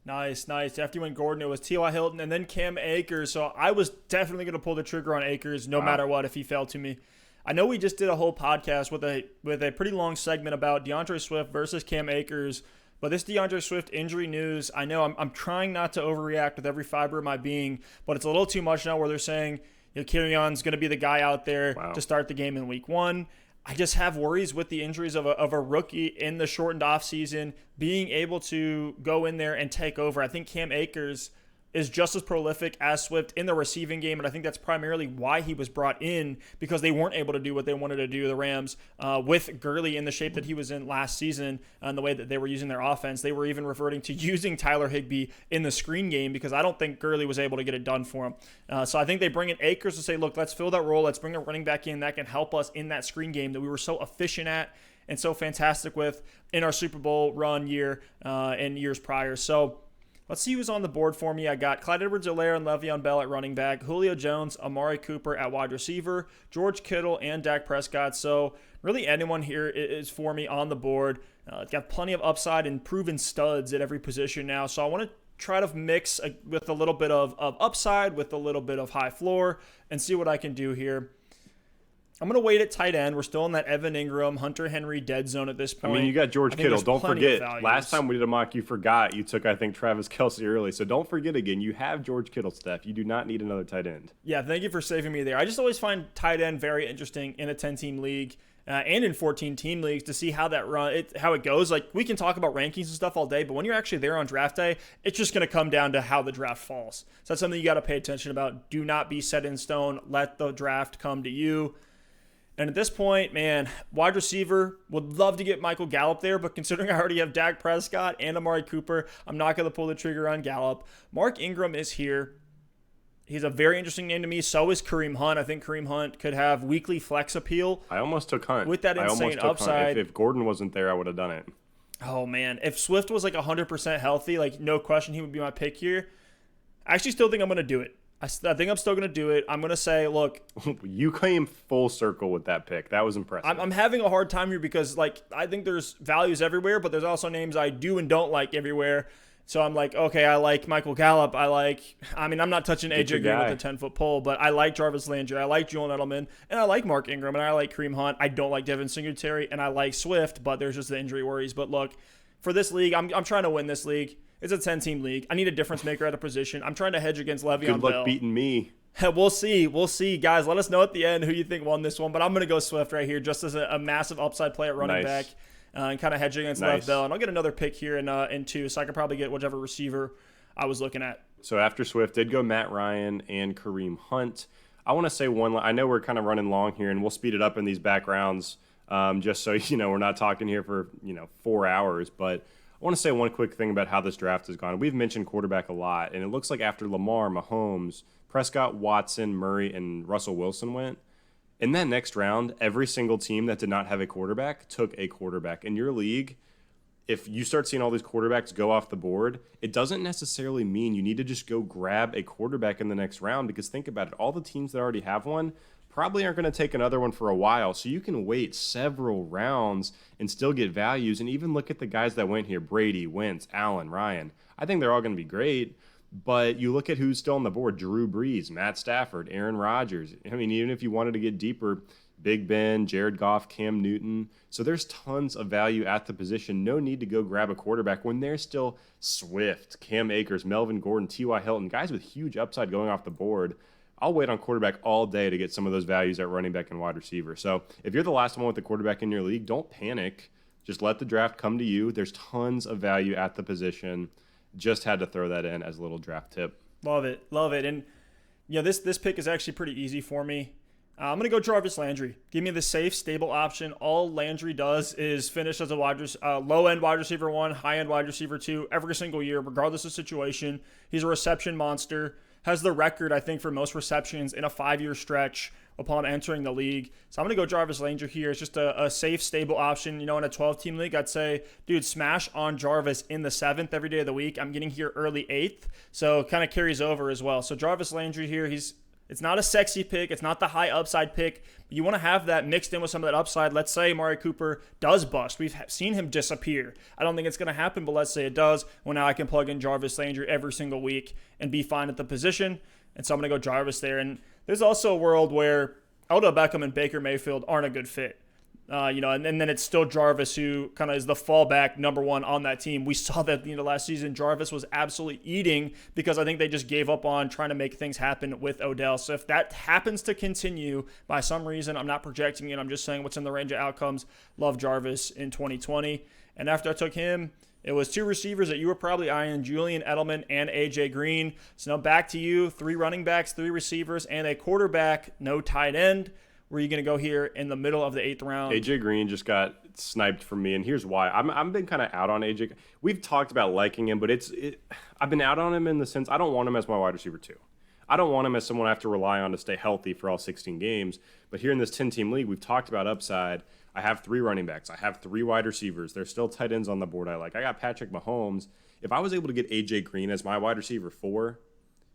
Nice. After you went Gordon, it was T.Y. Hilton and then Cam Akers. So I was definitely going to pull the trigger on Akers no matter what if he fell to me. I know we just did a whole podcast with a pretty long segment about DeAndre Swift versus Cam Akers, but this DeAndre Swift injury news, I know I'm trying not to overreact with every fiber of my being, but it's a little too much now where they're saying Keyshawn's going to be the guy out there to start the game in week 1. I just have worries with the injuries of a rookie in the shortened offseason being able to go in there and take over. I think Cam Akers is just as prolific as Swift in the receiving game, and I think that's primarily why he was brought in, because they weren't able to do what they wanted to do, the Rams, with Gurley in the shape that he was in last season and the way that they were using their offense. They were even reverting to using Tyler Higbee in the screen game because I don't think Gurley was able to get it done for him. So I think they bring in Akers to say, look, let's fill that role. Let's bring a running back in that can help us in that screen game that we were so efficient at and so fantastic with in our Super Bowl run year and years prior. So let's see who's on the board for me. I got Clyde Edwards-Helaire and Le'Veon Bell at running back, Julio Jones, Amari Cooper at wide receiver, George Kittle, and Dak Prescott. So really anyone here is for me on the board. Got plenty of upside and proven studs at every position now. So I want to try to mix with a little bit of upside with a little bit of high floor and see what I can do here. I'm going to wait at tight end. We're still in that Evan Ingram, Hunter Henry dead zone at this point. I mean, you got George Kittle. Don't forget, last time we did a mock, you forgot you took, I think, Travis Kelce early. So don't forget again, you have George Kittle, Steph. You do not need another tight end. Yeah, thank you for saving me there. I just always find tight end very interesting in a 10-team league and in 14-team leagues to see how how it goes. Like, we can talk about rankings and stuff all day, but when you're actually there on draft day, it's just going to come down to how the draft falls. So that's something you got to pay attention about. Do not be set in stone. Let the draft come to you. And at this point, man, wide receiver, would love to get Michael Gallup there, but considering I already have Dak Prescott and Amari Cooper, I'm not going to pull the trigger on Gallup. Mark Ingram is here. He's a very interesting name to me. So is Kareem Hunt. I think Kareem Hunt could have weekly flex appeal. I almost took Hunt. With that insane upside. If Gordon wasn't there, I would have done it. Oh, man. If Swift was like 100% healthy, like no question he would be my pick here. I actually still think I'm going to do it. I think I'm still going to do it. I'm going to say, look. You came full circle with that pick. That was impressive. I'm having a hard time here because, like, I think there's values everywhere, but there's also names I do and don't like everywhere. So I'm like, okay, I like Michael Gallup. I'm not touching AJ Green with a 10-foot pole, but I like Jarvis Landry. I like Julian Edelman, and I like Mark Ingram, and I like Kareem Hunt. I don't like Devin Singletary, and I like Swift, but there's just the injury worries. But look, for this league, I'm trying to win this league. It's a 10-team league. I need a difference maker at a position. I'm trying to hedge against Le'Veon Bell. Good luck beating me. We'll see. Guys, let us know at the end who you think won this one. But I'm going to go Swift right here just as a massive upside play at running back and kind of hedge against Le'Veon Bell. And I'll get another pick here in 2, so I could probably get whichever receiver I was looking at. So after Swift did go Matt Ryan and Kareem Hunt. I want to say one. I know we're kind of running long here, and we'll speed it up in these back rounds just so, we're not talking here for, 4 hours. But I want to say one quick thing about how this draft has gone. We've mentioned quarterback a lot, and it looks like after Lamar, Mahomes, Prescott, Watson, Murray, and Russell Wilson went, in that next round, every single team that did not have a quarterback took a quarterback. In your league, if you start seeing all these quarterbacks go off the board, it doesn't necessarily mean you need to just go grab a quarterback in the next round, because think about it. All the teams that already have one probably aren't going to take another one for a while. So you can wait several rounds and still get values. And even look at the guys that went here: Brady, Wentz, Allen, Ryan. I think they're all going to be great. But you look at who's still on the board: Drew Brees, Matt Stafford, Aaron Rodgers. I mean, even if you wanted to get deeper, Big Ben, Jared Goff, Cam Newton. So there's tons of value at the position. No need to go grab a quarterback when there's still Swift, Cam Akers, Melvin Gordon, T.Y. Hilton, guys with huge upside going off the board. I'll wait on quarterback all day to get some of those values at running back and wide receiver. So if you're the last one with the quarterback in your league, don't panic. Just let the draft come to you. There's tons of value at the position. Just had to throw that in as a little draft tip. Love it. And this pick is actually pretty easy for me. I'm going to go Jarvis Landry. Give me the safe, stable option. All Landry does is finish as a low-end wide receiver 1, high-end wide receiver 2 every single year, regardless of situation. He's a reception monster. Has the record, I think, for most receptions in a 5-year stretch upon entering the league. So I'm going to go Jarvis Landry here. It's just a safe, stable option. In a 12-team league, I'd say, dude, smash on Jarvis in the 7th every day of the week. I'm getting here early 8th, so it kind of carries over as well. So Jarvis Landry here, it's not a sexy pick. It's not the high upside pick. You want to have that mixed in with some of that upside. Let's say Amari Cooper does bust. We've seen him disappear. I don't think it's going to happen, but let's say it does. Well, now I can plug in Jarvis Landry every single week and be fine at the position. And so I'm going to go Jarvis there. And there's also a world where Odell Beckham and Baker Mayfield aren't a good fit. And then it's still Jarvis who kind of is the fallback number 1 on that team. We saw that last season Jarvis was absolutely eating because I think they just gave up on trying to make things happen with Odell. So if that happens to continue by some reason, I'm not projecting it, I'm just saying what's in the range of outcomes. Love Jarvis in 2020. And after I took him, it was 2 receivers that you were probably eyeing: Julian Edelman and A.J. Green. So now back to you: 3 running backs, 3 receivers, and a quarterback, no tight end. Where are you going to go here in the middle of the 8th round? A.J. Green just got sniped from me, and here's why. I've been kind of out on A.J. We've talked about liking him, but I've been out on him in the sense I don't want him as my wide receiver 2. I don't want him as someone I have to rely on to stay healthy for all 16 games. But here in this 10-team league, we've talked about upside. I have 3 running backs. I have 3 wide receivers. There's still tight ends on the board I like. I got Patrick Mahomes. If I was able to get A.J. Green as my wide receiver 4,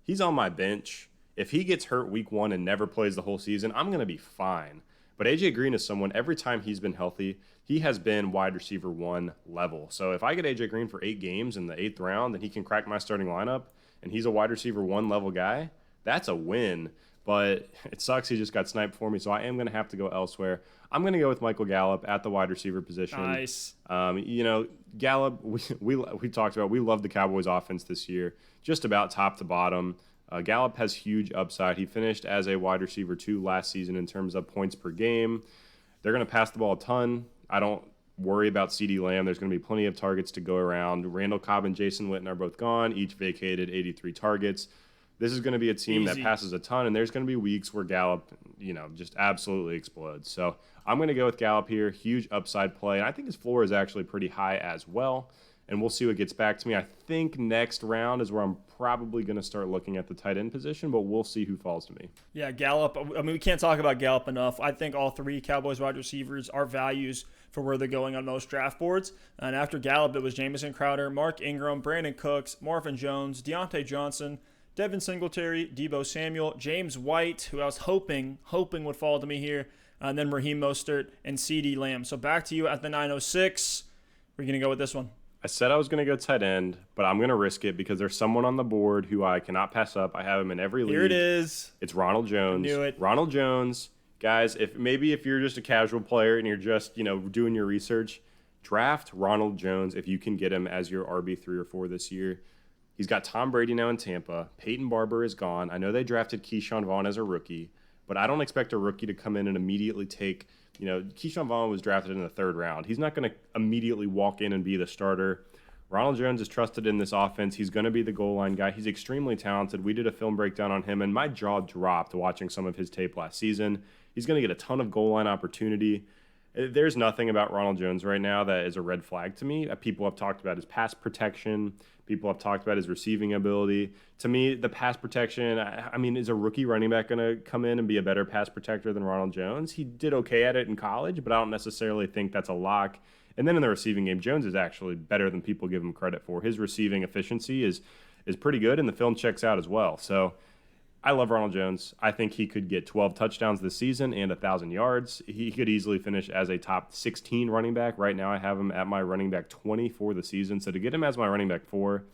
he's on my bench. If he gets hurt week 1 and never plays the whole season, I'm going to be fine. But A.J. Green is someone, every time he's been healthy, he has been wide receiver 1 level. So if I get A.J. Green for 8 games in the 8th round, then he can crack my starting lineup, and he's a wide receiver 1 level guy, that's a win. But it sucks he just got sniped for me, so I am going to have to go elsewhere. I'm going to go with Michael Gallup at the wide receiver position. Nice. Gallup, we talked about, we love the Cowboys offense this year, just about top to bottom. Gallup has huge upside. He finished as a wide receiver 2 last season in terms of points per game. They're going to pass the ball a ton. I don't worry about CeeDee Lamb. There's going to be plenty of targets to go around. Randall Cobb and Jason Witten are both gone. Each vacated 83 targets. This is going to be a team that passes a ton, and there's going to be weeks where Gallup, just absolutely explodes. So I'm going to go with Gallup here. Huge upside play. And I think his floor is actually pretty high as well. And we'll see what gets back to me. I think next round is where I'm probably going to start looking at the tight end position, but we'll see who falls to me. Yeah, Gallup. I mean, we can't talk about Gallup enough. I think all 3 Cowboys wide receivers are values for where they're going on most draft boards. And after Gallup, it was Jamison Crowder, Mark Ingram, Brandon Cooks, Marvin Jones, Deontay Johnson, Devin Singletary, Deebo Samuel, James White, who I was hoping would fall to me here, and then Raheem Mostert and CeeDee Lamb. So back to you at the 906. We're going to go with this one. I said I was going to go tight end, but I'm going to risk it because there's someone on the board who I cannot pass up. I have him in every league. Here it is. It's Ronald Jones. I knew it. Ronald Jones. Guys, if you're just a casual player and you're just, doing your research, draft Ronald Jones if you can get him as your RB3 or 4 this year. He's got Tom Brady now in Tampa. Peyton Barber is gone. I know they drafted Keyshawn Vaughn as a rookie, but I don't expect a rookie to come in and immediately take Keyshawn Vaughn was drafted in the 3rd round. He's not going to immediately walk in and be the starter. Ronald Jones is trusted in this offense. He's going to be the goal line guy. He's extremely talented. We did a film breakdown on him, and my jaw dropped watching some of his tape last season. He's going to get a ton of goal line opportunity. There's nothing about Ronald Jones right now that is a red flag to me. People have talked about his pass protection. People have talked about his receiving ability. To me, the pass protection, is a rookie running back going to come in and be a better pass protector than Ronald Jones? He did okay at it in college, but I don't necessarily think that's a lock. And then in the receiving game, Jones is actually better than people give him credit for. His receiving efficiency is pretty good, and the film checks out as well. So I love Ronald Jones. I think he could get 12 touchdowns this season and 1,000 yards. He could easily finish as a top 16 running back. Right now I have him at my running back 20 for the season. So to get him as my running back 4,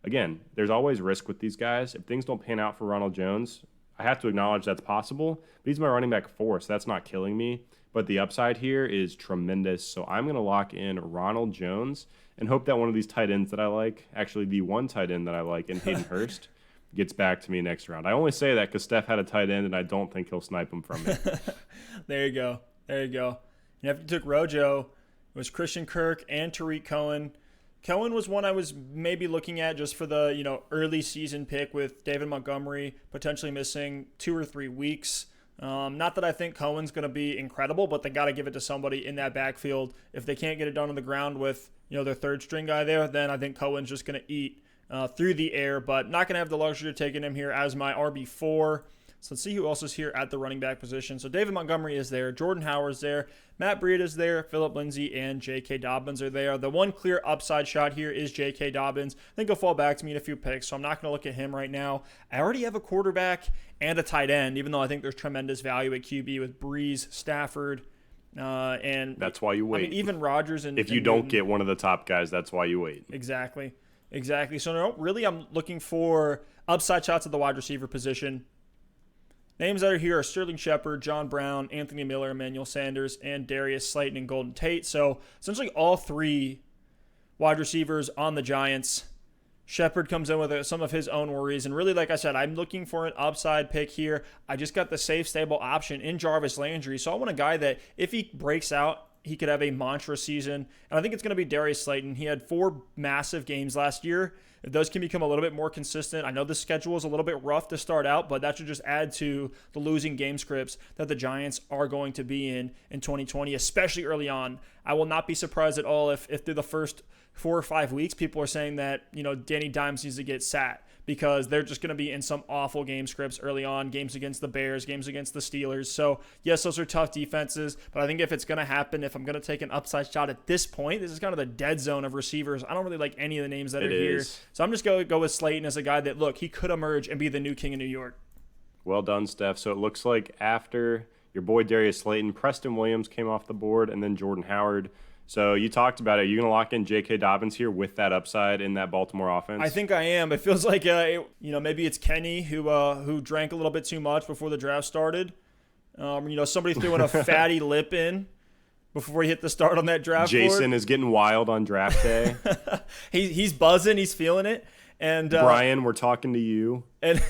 again, there's always risk with these guys. If things don't pan out for Ronald Jones, I have to acknowledge that's possible. But he's my running back 4, so that's not killing me. But the upside here is tremendous. So I'm going to lock in Ronald Jones and hope that one of these tight ends that I like, actually the one tight end that I like in Hayden Hurst, gets back to me next round. I only say that because Stef had a tight end, and I don't think he'll snipe him from me. There you go. And if you took Rojo, it was Christian Kirk and Tariq Cohen. Cohen was one I was maybe looking at just for the early season pick with David Montgomery potentially missing 2 or 3 weeks. Not that I think Cohen's going to be incredible, but they got to give it to somebody in that backfield. If they can't get it done on the ground with their third string guy there, then I think Cohen's just going to eat through the air, but not going to have the luxury of taking him here as my RB4. So let's see who else is here at the running back position. So David Montgomery is there, Jordan Howard's there, Matt Breida is there, Phillip Lindsay, and J.K. Dobbins are there. The one clear upside shot here is J.K. Dobbins. I think he'll fall back to me in a few picks, so I'm not going to look at him right now. I already have a quarterback and a tight end, even though I think there's tremendous value at QB with Breeze, Stafford, and that's why you wait. I mean, even Rodgers and if you don't get one of the top guys, that's why you wait. Exactly. So no, really, I'm looking for upside shots at the wide receiver position. Names that are here are Sterling Shepard, John Brown, Anthony Miller, Emmanuel Sanders, and Darius Slayton and Golden Tate. So essentially all 3 wide receivers on the Giants. Shepard comes in with some of his own worries. And really, like I said, I'm looking for an upside pick here. I just got the safe, stable option in Jarvis Landry. So I want a guy that if he breaks out, he could have a monstrous season. And I think it's going to be Darius Slayton. He had 4 massive games last year. If those can become a little bit more consistent, I know the schedule is a little bit rough to start out, but that should just add to the losing game scripts that the Giants are going to be in 2020, especially early on. I will not be surprised at all if through the first 4 or 5 weeks, people are saying that, Danny Dimes needs to get sat because they're just going to be in some awful game scripts early on, games against the Bears, games against the Steelers. So, yes, those are tough defenses, but I think if it's going to happen, if I'm going to take an upside shot at this point, this is kind of the dead zone of receivers. I don't really like any of the names that are here. So I'm just going to go with Slayton as a guy that, look, he could emerge and be the new king of New York. Well done, Steph. So it looks like after your boy Darius Slayton, Preston Williams came off the board, and then Jordan Howard. So you talked about it. Are you going to lock in J.K. Dobbins here with that upside in that Baltimore offense? I think I am. It feels like, maybe it's Kenny who drank a little bit too much before the draft started. Somebody threw in a fatty lip in before he hit the start on that draft board. Jason is getting wild on draft day. He's buzzing. He's feeling it. And Brian, we're talking to you. And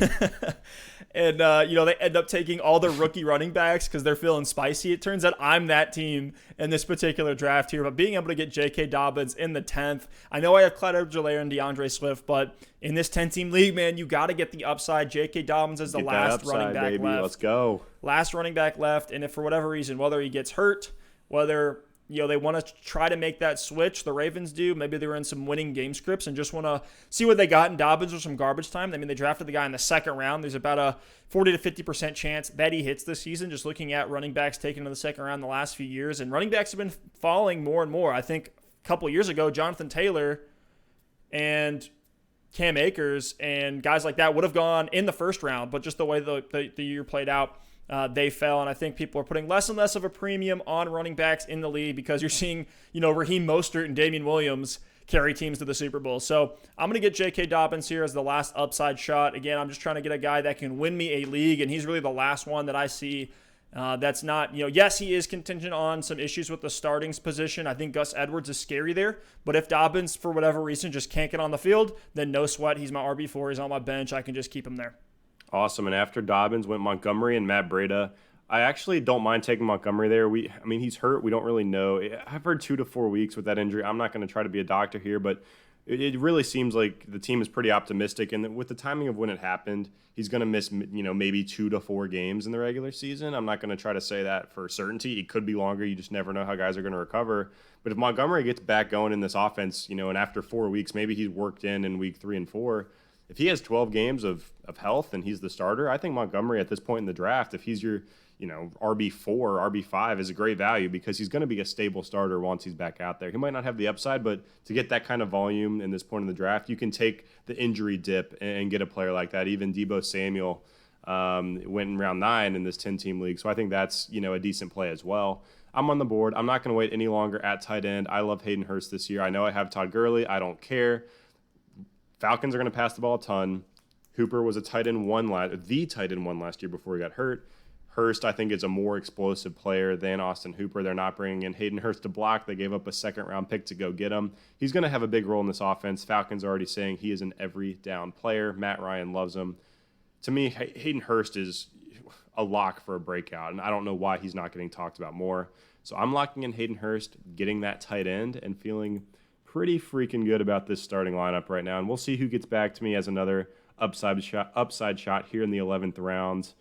they end up taking all the rookie running backs because they're feeling spicy. It turns out I'm that team in this particular draft here. But being able to get J.K. Dobbins in the 10th, I know I have Clyde Edwards-Helaire and DeAndre Swift, but in this 10-team league, man, you got to get the upside. J.K. Dobbins is the last running back baby. left. Let's go. Last running back left, and if for whatever reason, whether he gets hurt, whether they want to try to make that switch. The Ravens do. Maybe they were in some winning game scripts and just want to see what they got in Dobbins with some garbage time. I mean, they drafted the guy in the second round. There's about a 40 to 50% chance that he hits this season, just looking at running backs taken in the second round the last few years. And running backs have been falling more and more. I think a couple of years ago, Jonathan Taylor and Cam Akers and guys like that would have gone in the first round, but just the way the year played out, they fell, and I think people are putting less and less of a premium on running backs in the league because you're seeing, Raheem Mostert and Damian Williams carry teams to the Super Bowl. So I'm going to get J.K. Dobbins here as the last upside shot. Again, I'm just trying to get a guy that can win me a league, and he's really the last one that I see that's not, yes, he is contingent on some issues with the starting position. I think Gus Edwards is scary there, but if Dobbins, for whatever reason, just can't get on the field, then no sweat. He's my RB4. He's on my bench. I can just keep him there. Awesome. And after Dobbins went Montgomery and Matt Breida. I actually don't mind taking Montgomery there. He's hurt. We don't really know. I've heard 2 to 4 weeks with that injury. I'm not going to try to be a doctor here, but it really seems like the team is pretty optimistic. And with the timing of when it happened, he's going to miss, maybe 2 to 4 games in the regular season. I'm not going to try to say that for certainty. It could be longer. You just never know how guys are going to recover. But if Montgomery gets back going in this offense, and after 4 weeks, maybe he's worked in week 3 and 4. If he has 12 games of health and he's the starter, I think Montgomery at this point in the draft, if he's your RB4, RB5 is a great value because he's going to be a stable starter once he's back out there. He might not have the upside, but to get that kind of volume in this point in the draft, you can take the injury dip and get a player like that. Even Deebo Samuel went in round 9 in this 10-team league. So I think that's, a decent play as well. I'm on the board. I'm not going to wait any longer at tight end. I love Hayden Hurst this year. I know I have Todd Gurley. I don't care. Falcons are going to pass the ball a ton. Hooper was the tight end one last year before he got hurt. Hurst, I think, is a more explosive player than Austin Hooper. They're not bringing in Hayden Hurst to block. They gave up a second-round pick to go get him. He's going to have a big role in this offense. Falcons are already saying he is an every-down player. Matt Ryan loves him. To me, Hayden Hurst is a lock for a breakout, and I don't know why he's not getting talked about more. So I'm locking in Hayden Hurst, getting that tight end, and feeling pretty freaking good about this starting lineup right now. And we'll see who gets back to me as another upside shot here in the 11th round.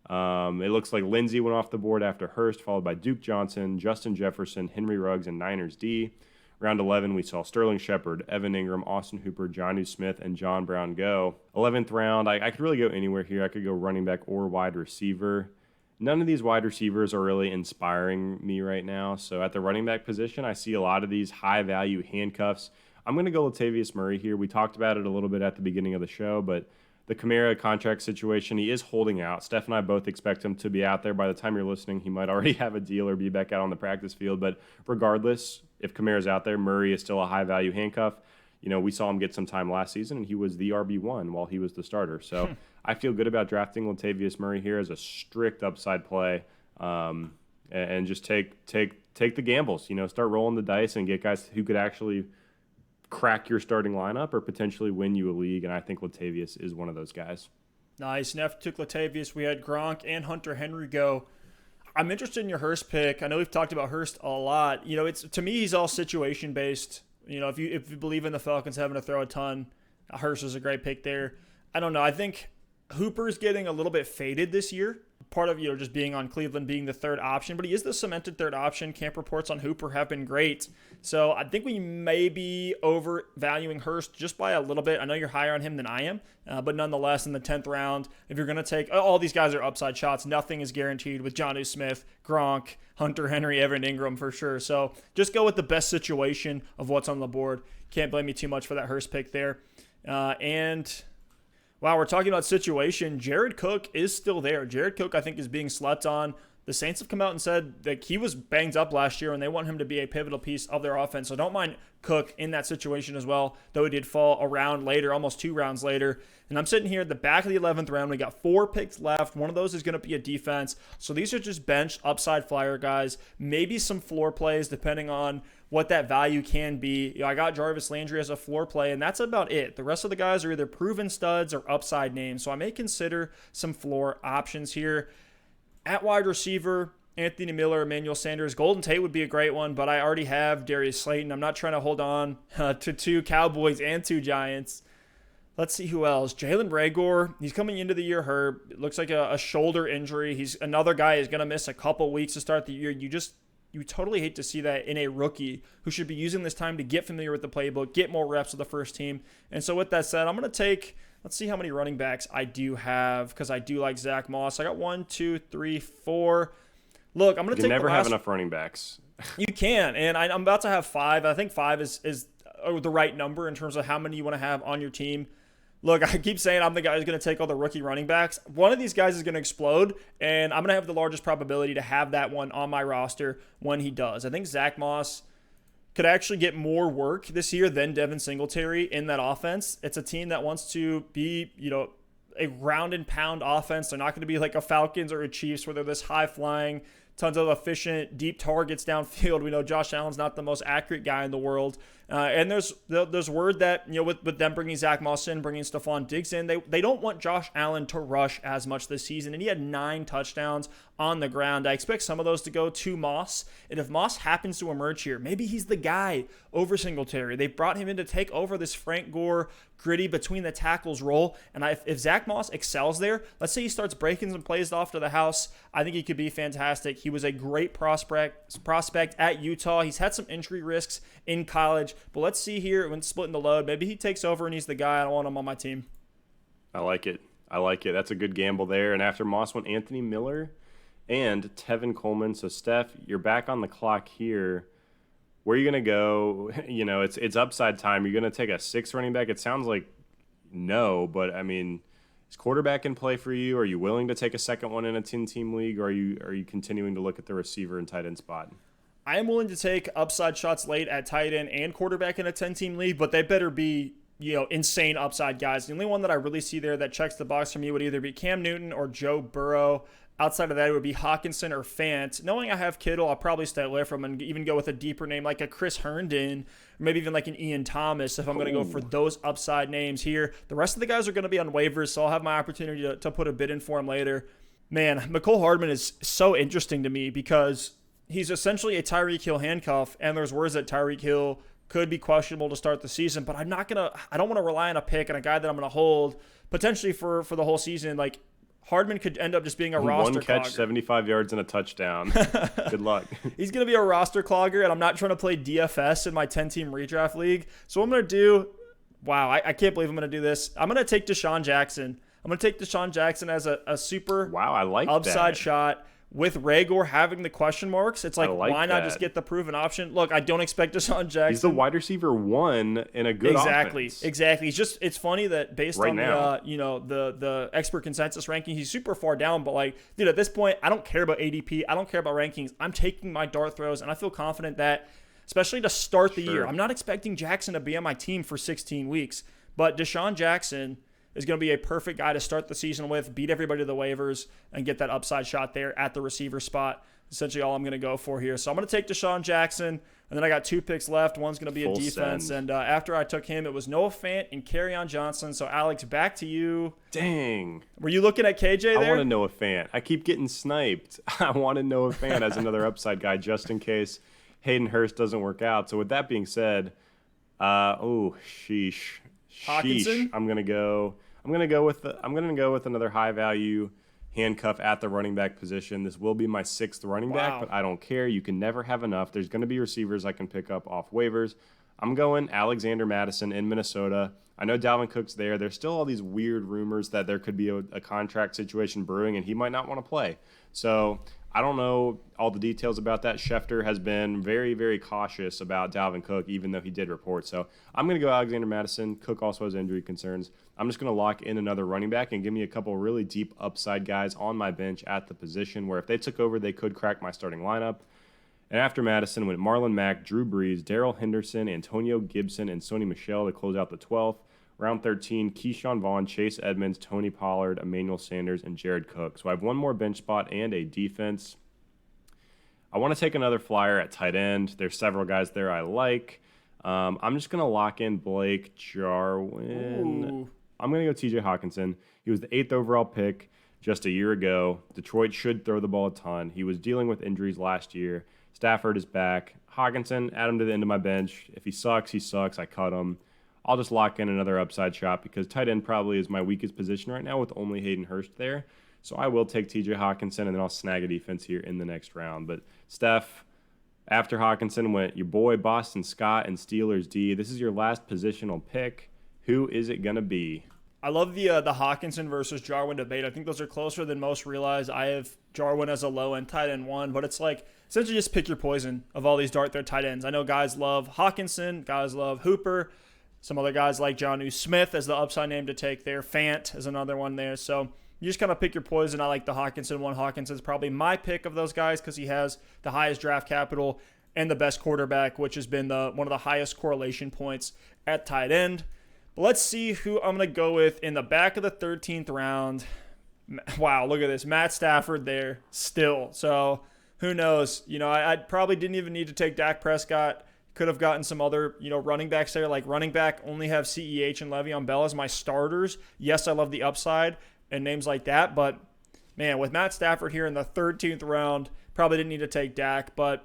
It looks like Lindsey went off the board after Hurst, followed by Duke Johnson, Justin Jefferson, Henry Ruggs, and Niners D. Round 11, we saw Sterling Shepard, Evan Ingram, Austin Hooper, Jonnu Smith, and John Brown go. 11th round, I could really go anywhere here. I could go running back or wide receiver. None of these wide receivers are really inspiring me right now. So at the running back position, I see a lot of these high-value handcuffs. I'm going to go Latavius Murray here. We talked about it a little bit at the beginning of the show, but the Kamara contract situation, he is holding out. Steph and I both expect him to be out there. By the time you're listening, he might already have a deal or be back out on the practice field. But regardless, if Kamara's out there, Murray is still a high-value handcuff. We saw him get some time last season, and he was the RB1 while he was the starter. So I feel good about drafting Latavius Murray here as a strict upside play, and just take the gambles. Start rolling the dice and get guys who could actually crack your starting lineup or potentially win you a league, and I think Latavius is one of those guys. Nice. Neff took Latavius. We had Gronk and Hunter Henry go. I'm interested in your Hurst pick. I know we've talked about Hurst a lot. It's to me he's all situation based. If you believe in the Falcons having to throw a ton, Hurst is a great pick there. I don't know. I think Hooper's getting a little bit faded this year. Part of just being on Cleveland, being the third option, but he is the cemented third option. Camp reports on Hooper have been great. So I think we may be overvaluing Hurst just by a little bit. I know you're higher on him than I am, but nonetheless, in the 10th round, if you're going to take all these guys are upside shots, nothing is guaranteed with Jonnu Smith, Gronk, Hunter Henry, Evan Ingram for sure. So just go with the best situation of what's on the board. Can't blame me too much for that Hurst pick there. Wow, we're talking about situation. Jared Cook is still there. Jared Cook, I think, is being slept on. The Saints have come out and said that he was banged up last year and they want him to be a pivotal piece of their offense. So don't mind Cook in that situation as well, though he did fall a round later, almost 2 rounds later. And I'm sitting here at the back of the 11th round. We got 4 picks left. One of those is going to be a defense. So these are just bench upside flyer guys, maybe some floor plays depending on what that value can be. I got Jarvis Landry as a floor play, and that's about it. The rest of the guys are either proven studs or upside names, so I may consider some floor options here. At wide receiver, Anthony Miller, Emmanuel Sanders. Golden Tate would be a great one, but I already have Darius Slayton. I'm not trying to hold on to 2 Cowboys and 2 Giants. Let's see who else. Jalen Reagor, he's coming into the year hurt. It looks like a shoulder injury. He's another guy who's going to miss a couple weeks to start the year. You totally hate to see that in a rookie who should be using this time to get familiar with the playbook, get more reps with the first team. And so with that said, I'm going to take, let's see how many running backs I do have because I do like Zach Moss. I got 1, 2, 3, 4. Look, I'm going to take You never have enough running backs. You can, and I'm about to have 5. I think 5 is the right number in terms of how many you want to have on your team. Look, I keep saying I'm the guy who's going to take all the rookie running backs. One of these guys is going to explode, and I'm going to have the largest probability to have that one on my roster when he does. I think Zach Moss could actually get more work this year than Devin Singletary in that offense. It's a team that wants to be, a ground and pound offense. They're not going to be like a Falcons or a Chiefs where they're this high flying, tons of efficient, deep targets downfield. We know Josh Allen's not the most accurate guy in the world. And there's word that, with them bringing Zach Moss in, bringing Stephon Diggs in, they don't want Josh Allen to rush as much this season. And he had 9 touchdowns on the ground. I expect some of those to go to Moss. And if Moss happens to emerge here, maybe he's the guy over Singletary. They brought him in to take over this Frank Gore gritty between the tackles role. And if Zach Moss excels there, let's say he starts breaking some plays off to the house, I think he could be fantastic. He was a great prospect at Utah. He's had some injury risks in college, but let's see here when splitting the load. Maybe he takes over and he's the guy. I don't want him on my team. I like it. That's a good gamble there. And after Moss went Anthony Miller. and Tevin Coleman. So, Steph, you're back on the clock here. Where are you going to go? It's upside time. You're going to take a 6 running back? It sounds like no, but I mean, is quarterback in play for you? Are you willing to take a second one in a 10-team league, or are you continuing to look at the receiver and tight end spot? I am willing to take upside shots late at tight end and quarterback in a 10-team league, but they better be, insane upside guys. The only one that I really see there that checks the box for me would either be Cam Newton or Joe Burrow. Outside of that, it would be Hawkinson or Fant. Knowing I have Kittle, I'll probably stay away from him and even go with a deeper name like a Chris Herndon, or maybe even like an Ian Thomas if I'm going to go for those upside names here. The rest of the guys are going to be on waivers, so I'll have my opportunity to put a bid in for him later. Man, McCole Hardman is so interesting to me because he's essentially a Tyreek Hill handcuff, and there's words that Tyreek Hill could be questionable to start the season, but I don't want to rely on a pick and a guy that I'm going to hold potentially for the whole season. Like, Hardman could end up just being a roster clogger. 1 catch, 75 yards, and a touchdown. Good luck. He's going to be a roster clogger, and I'm not trying to play DFS in my 10-team redraft league. So what I'm going to do, I can't believe I'm going to do this. I'm going to take Deshaun Jackson. I'm going to take Deshaun Jackson as a super I like upside that. shot. With Rager having the question marks, it's like why not just get the proven option? Look, I don't expect Deshaun Jackson. He's the wide receiver 1 in a good offense. Exactly. It's funny that based on the expert consensus ranking, he's super far down. But like, dude, at this point, I don't care about ADP. I don't care about rankings. I'm taking my dart throws, and I feel confident that, especially to start the year, I'm not expecting Jackson to be on my team for 16 weeks, but Deshaun Jackson is going to be a perfect guy to start the season with, beat everybody to the waivers, and get that upside shot there at the receiver spot. Essentially all I'm going to go for here. So I'm going to take Deshaun Jackson, and then I got 2 picks left. One's going to be a defense. And after I took him, it was Noah Fant and Kerryon Johnson. So, Alex, back to you. Dang. Were you looking at KJ there? I want to Noah Fant. I keep getting sniped. I want to Noah Fant as another upside guy just in case Hayden Hurst doesn't work out. So with that being said, sheesh. Hawkinson? I'm gonna go with another high value handcuff at the running back position. This will be my 6th running back, but I don't care. You can never have enough. There's going to be receivers I can pick up off waivers. I'm going Alexander Mattison in Minnesota. I know Dalvin Cook's there. There's still all these weird rumors that there could be a contract situation brewing, and he might not want to play. So I don't know all the details about that. Schefter has been very, very cautious about Dalvin Cook, even though he did report. So I'm going to go Alexander Mattison. Cook also has injury concerns. I'm just going to lock in another running back and give me a couple really deep upside guys on my bench at the position where if they took over, they could crack my starting lineup. And after Madison went Marlon Mack, Drew Brees, Darrell Henderson, Antonio Gibson, and Sony Michel to close out the 12th. Round 13, Keyshawn Vaughn, Chase Edmonds, Tony Pollard, Emmanuel Sanders, and Jared Cook. So I have one more bench spot and a defense. I want to take another flyer at tight end. There's several guys there I like. I'm just going to lock in Blake Jarwin. Ooh. I'm going to go TJ Hawkinson. He was the 8th overall pick just a year ago. Detroit should throw the ball a ton. He was dealing with injuries last year. Stafford is back. Hawkinson, add him to the end of my bench. If he sucks, he sucks. I cut him. I'll just lock in another upside shot because tight end probably is my weakest position right now with only Hayden Hurst there. So I will take TJ Hawkinson, and then I'll snag a defense here in the next round. But Steph, after Hawkinson went your boy Boston Scott and Steelers D. This is your last positional pick. Who is it going to be? I love the Hawkinson versus Jarwin debate. I think those are closer than most realize. I have Jarwin as a low-end tight end 1, but it's like essentially just pick your poison of all these dart throw tight ends. I know guys love Hawkinson, guys love Hooper. Some other guys like Jonnu Smith as the upside name to take there. Fant is another one there. So you just kind of pick your poison. I like the Hawkinson one. Hawkinson's probably my pick of those guys because he has the highest draft capital and the best quarterback, which has been one of the highest correlation points at tight end. But let's see who I'm going to go with in the back of the 13th round. Wow, look at this. Matt Stafford there still. So who knows? I probably didn't even need to take Dak Prescott. Could have gotten some other, running backs there. Like running back, only have CEH and Le'Veon Bell as my starters. Yes, I love the upside and names like that. But, man, with Matt Stafford here in the 13th round, probably didn't need to take Dak. But,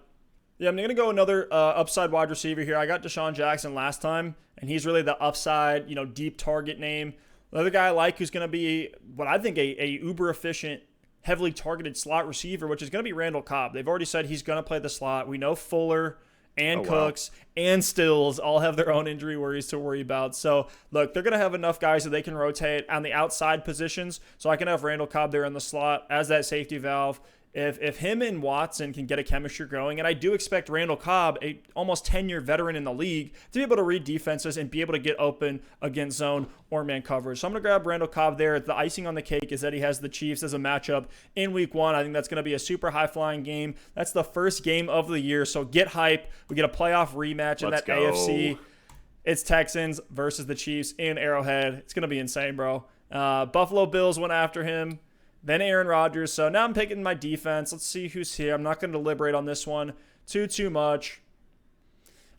yeah, I'm going to go another upside wide receiver here. I got Deshaun Jackson last time, and he's really the upside, deep target name. Another guy I like who's going to be what I think a uber-efficient, heavily targeted slot receiver, which is going to be Randall Cobb. They've already said he's going to play the slot. We know Fuller and Cooks and Stills all have their own injury worries to worry about. So, look, they're going to have enough guys that they can rotate on the outside positions. So I can have Randall Cobb there in the slot as that safety valve If him and Watson can get a chemistry going, and I do expect Randall Cobb, a almost 10-year veteran in the league, to be able to read defenses and be able to get open against zone or man coverage. So I'm going to grab Randall Cobb there. The icing on the cake is that he has the Chiefs as a matchup in week 1. I think that's going to be a super high-flying game. That's the first game of the year, so get hype. We get a playoff rematch in that AFC. It's Texans versus the Chiefs in Arrowhead. It's going to be insane, bro. Buffalo Bills went after him. Then Aaron Rodgers. So now I'm picking my defense. Let's see who's here. I'm not going to deliberate on this one too much.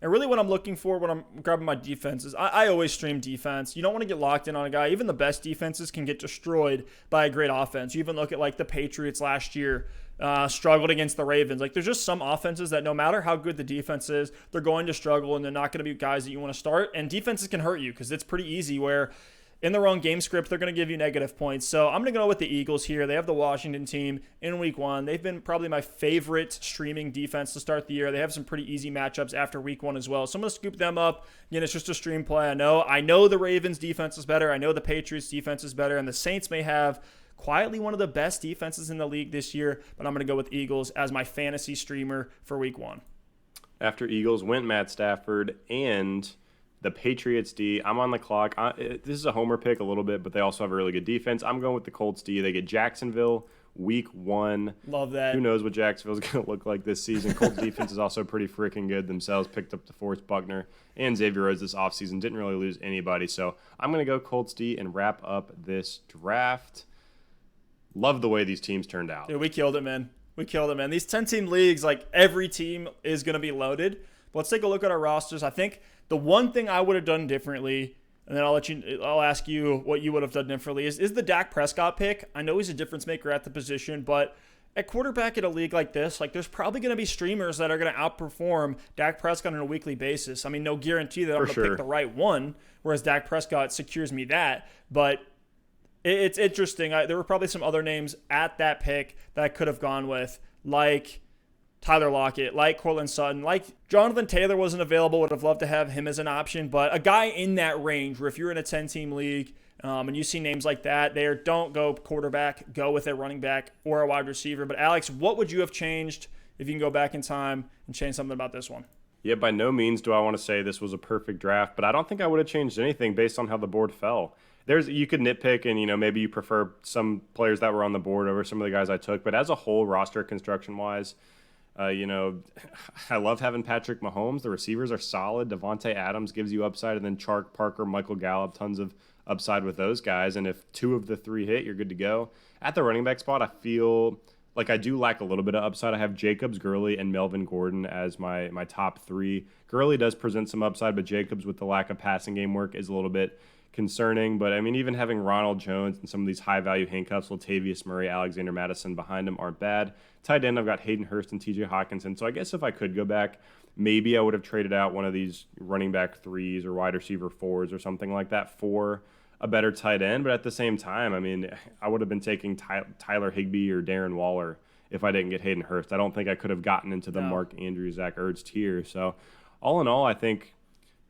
And really what I'm looking for when I'm grabbing my defense is I always stream defense. You don't want to get locked in on a guy. Even the best defenses can get destroyed by a great offense. You even look at like the Patriots last year. Struggled against the Ravens. Like there's just some offenses that no matter how good the defense is, they're going to struggle and they're not going to be guys that you want to start. And defenses can hurt you because it's pretty easy where in the wrong game script, they're going to give you negative points. So I'm going to go with the Eagles here. They have the Washington team in week 1. They've been probably my favorite streaming defense to start the year. They have some pretty easy matchups after week 1 as well. So I'm going to scoop them up. Again, it's just a stream play. I know the Ravens defense is better. I know the Patriots defense is better. And the Saints may have quietly one of the best defenses in the league this year. But I'm going to go with Eagles as my fantasy streamer for week 1. After Eagles went Matt Stafford and the Patriots D. I'm on the clock. This is a homer pick a little bit, but they also have a really good defense. I'm going with the Colts D. They get Jacksonville week 1. Love that. Who knows what Jacksonville's going to look like this season. Colts defense is also pretty freaking good themselves. Picked up DeForest Buckner and Xavier Rhodes this offseason. Didn't really lose anybody. So I'm going to go Colts D and wrap up this draft. Love the way these teams turned out. Dude, we killed it, man. These 10-team leagues, like every team is going to be loaded. But let's take a look at our rosters. I think the one thing I would have done differently, and then I'll ask you what you would have done differently, is the Dak Prescott pick. I know he's a difference maker at the position, but at quarterback in a league like this, like there's probably going to be streamers that are going to outperform Dak Prescott on a weekly basis. I mean, no guarantee that I'm going to pick the right one, whereas Dak Prescott secures me that. But it's interesting. There were probably some other names at that pick that I could have gone with, like Tyler Lockett, like Cortland Sutton, like Jonathan Taylor wasn't available. Would have loved to have him as an option, but a guy in that range where if you're in a 10-team league and you see names like that, don't go quarterback, go with a running back or a wide receiver. But Alex, what would you have changed if you can go back in time and change something about this one? Yeah, by no means do I want to say this was a perfect draft, but I don't think I would have changed anything based on how the board fell. You could nitpick and, maybe you prefer some players that were on the board over some of the guys I took, but as a whole, roster construction-wise, I love having Patrick Mahomes. The receivers are solid. Davante Adams gives you upside, and then Chark, Parker, Michael Gallup, tons of upside with those guys. And if 2 of the 3 hit, you're good to go. At the running back spot, I feel like I do lack a little bit of upside. I have Jacobs, Gurley, and Melvin Gordon as my top 3. Gurley does present some upside, but Jacobs with the lack of passing game work is a little bit concerning. But I mean, even having Ronald Jones and some of these high-value handcuffs, Latavius Murray, Alexander Mattison behind him aren't bad. Tight end, I've got Hayden Hurst and TJ Hawkinson. So I guess if I could go back, maybe I would have traded out one of these running back 3s or wide receiver 4s or something like that for a better tight end. But at the same time, I mean, I would have been taking Tyler Higbee or Darren Waller if I didn't get Hayden Hurst. I don't think I could have gotten into the Mark Andrews, Zach Ertz tier. So all in all, I think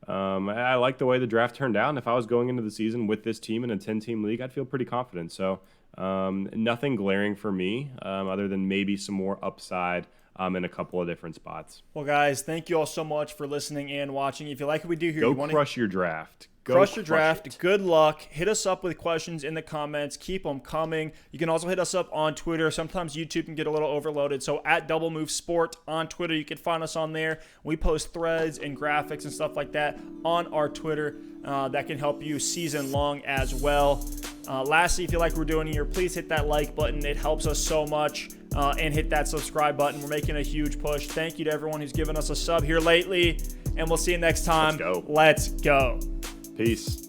I like the way the draft turned out. And if I was going into the season with this team in a 10-team league, I'd feel pretty confident. So nothing glaring for me other than maybe some more upside in a couple of different spots. Well, guys, thank you all so much for listening and watching. If you like what we do here, go crush your draft. Crush your draft. Good luck. Hit us up with questions in the comments. Keep them coming. You can also hit us up on Twitter. Sometimes YouTube can get a little overloaded. So at Double Move Sport on Twitter, you can find us on there. We post threads and graphics and stuff like that on our Twitter that can help you season long as well. Lastly, if you like what we're doing here, please hit that like button. It helps us so much. And hit that subscribe button. We're making a huge push. Thank you to everyone who's given us a sub here lately. And we'll see you next time. Let's go. Let's go. Peace.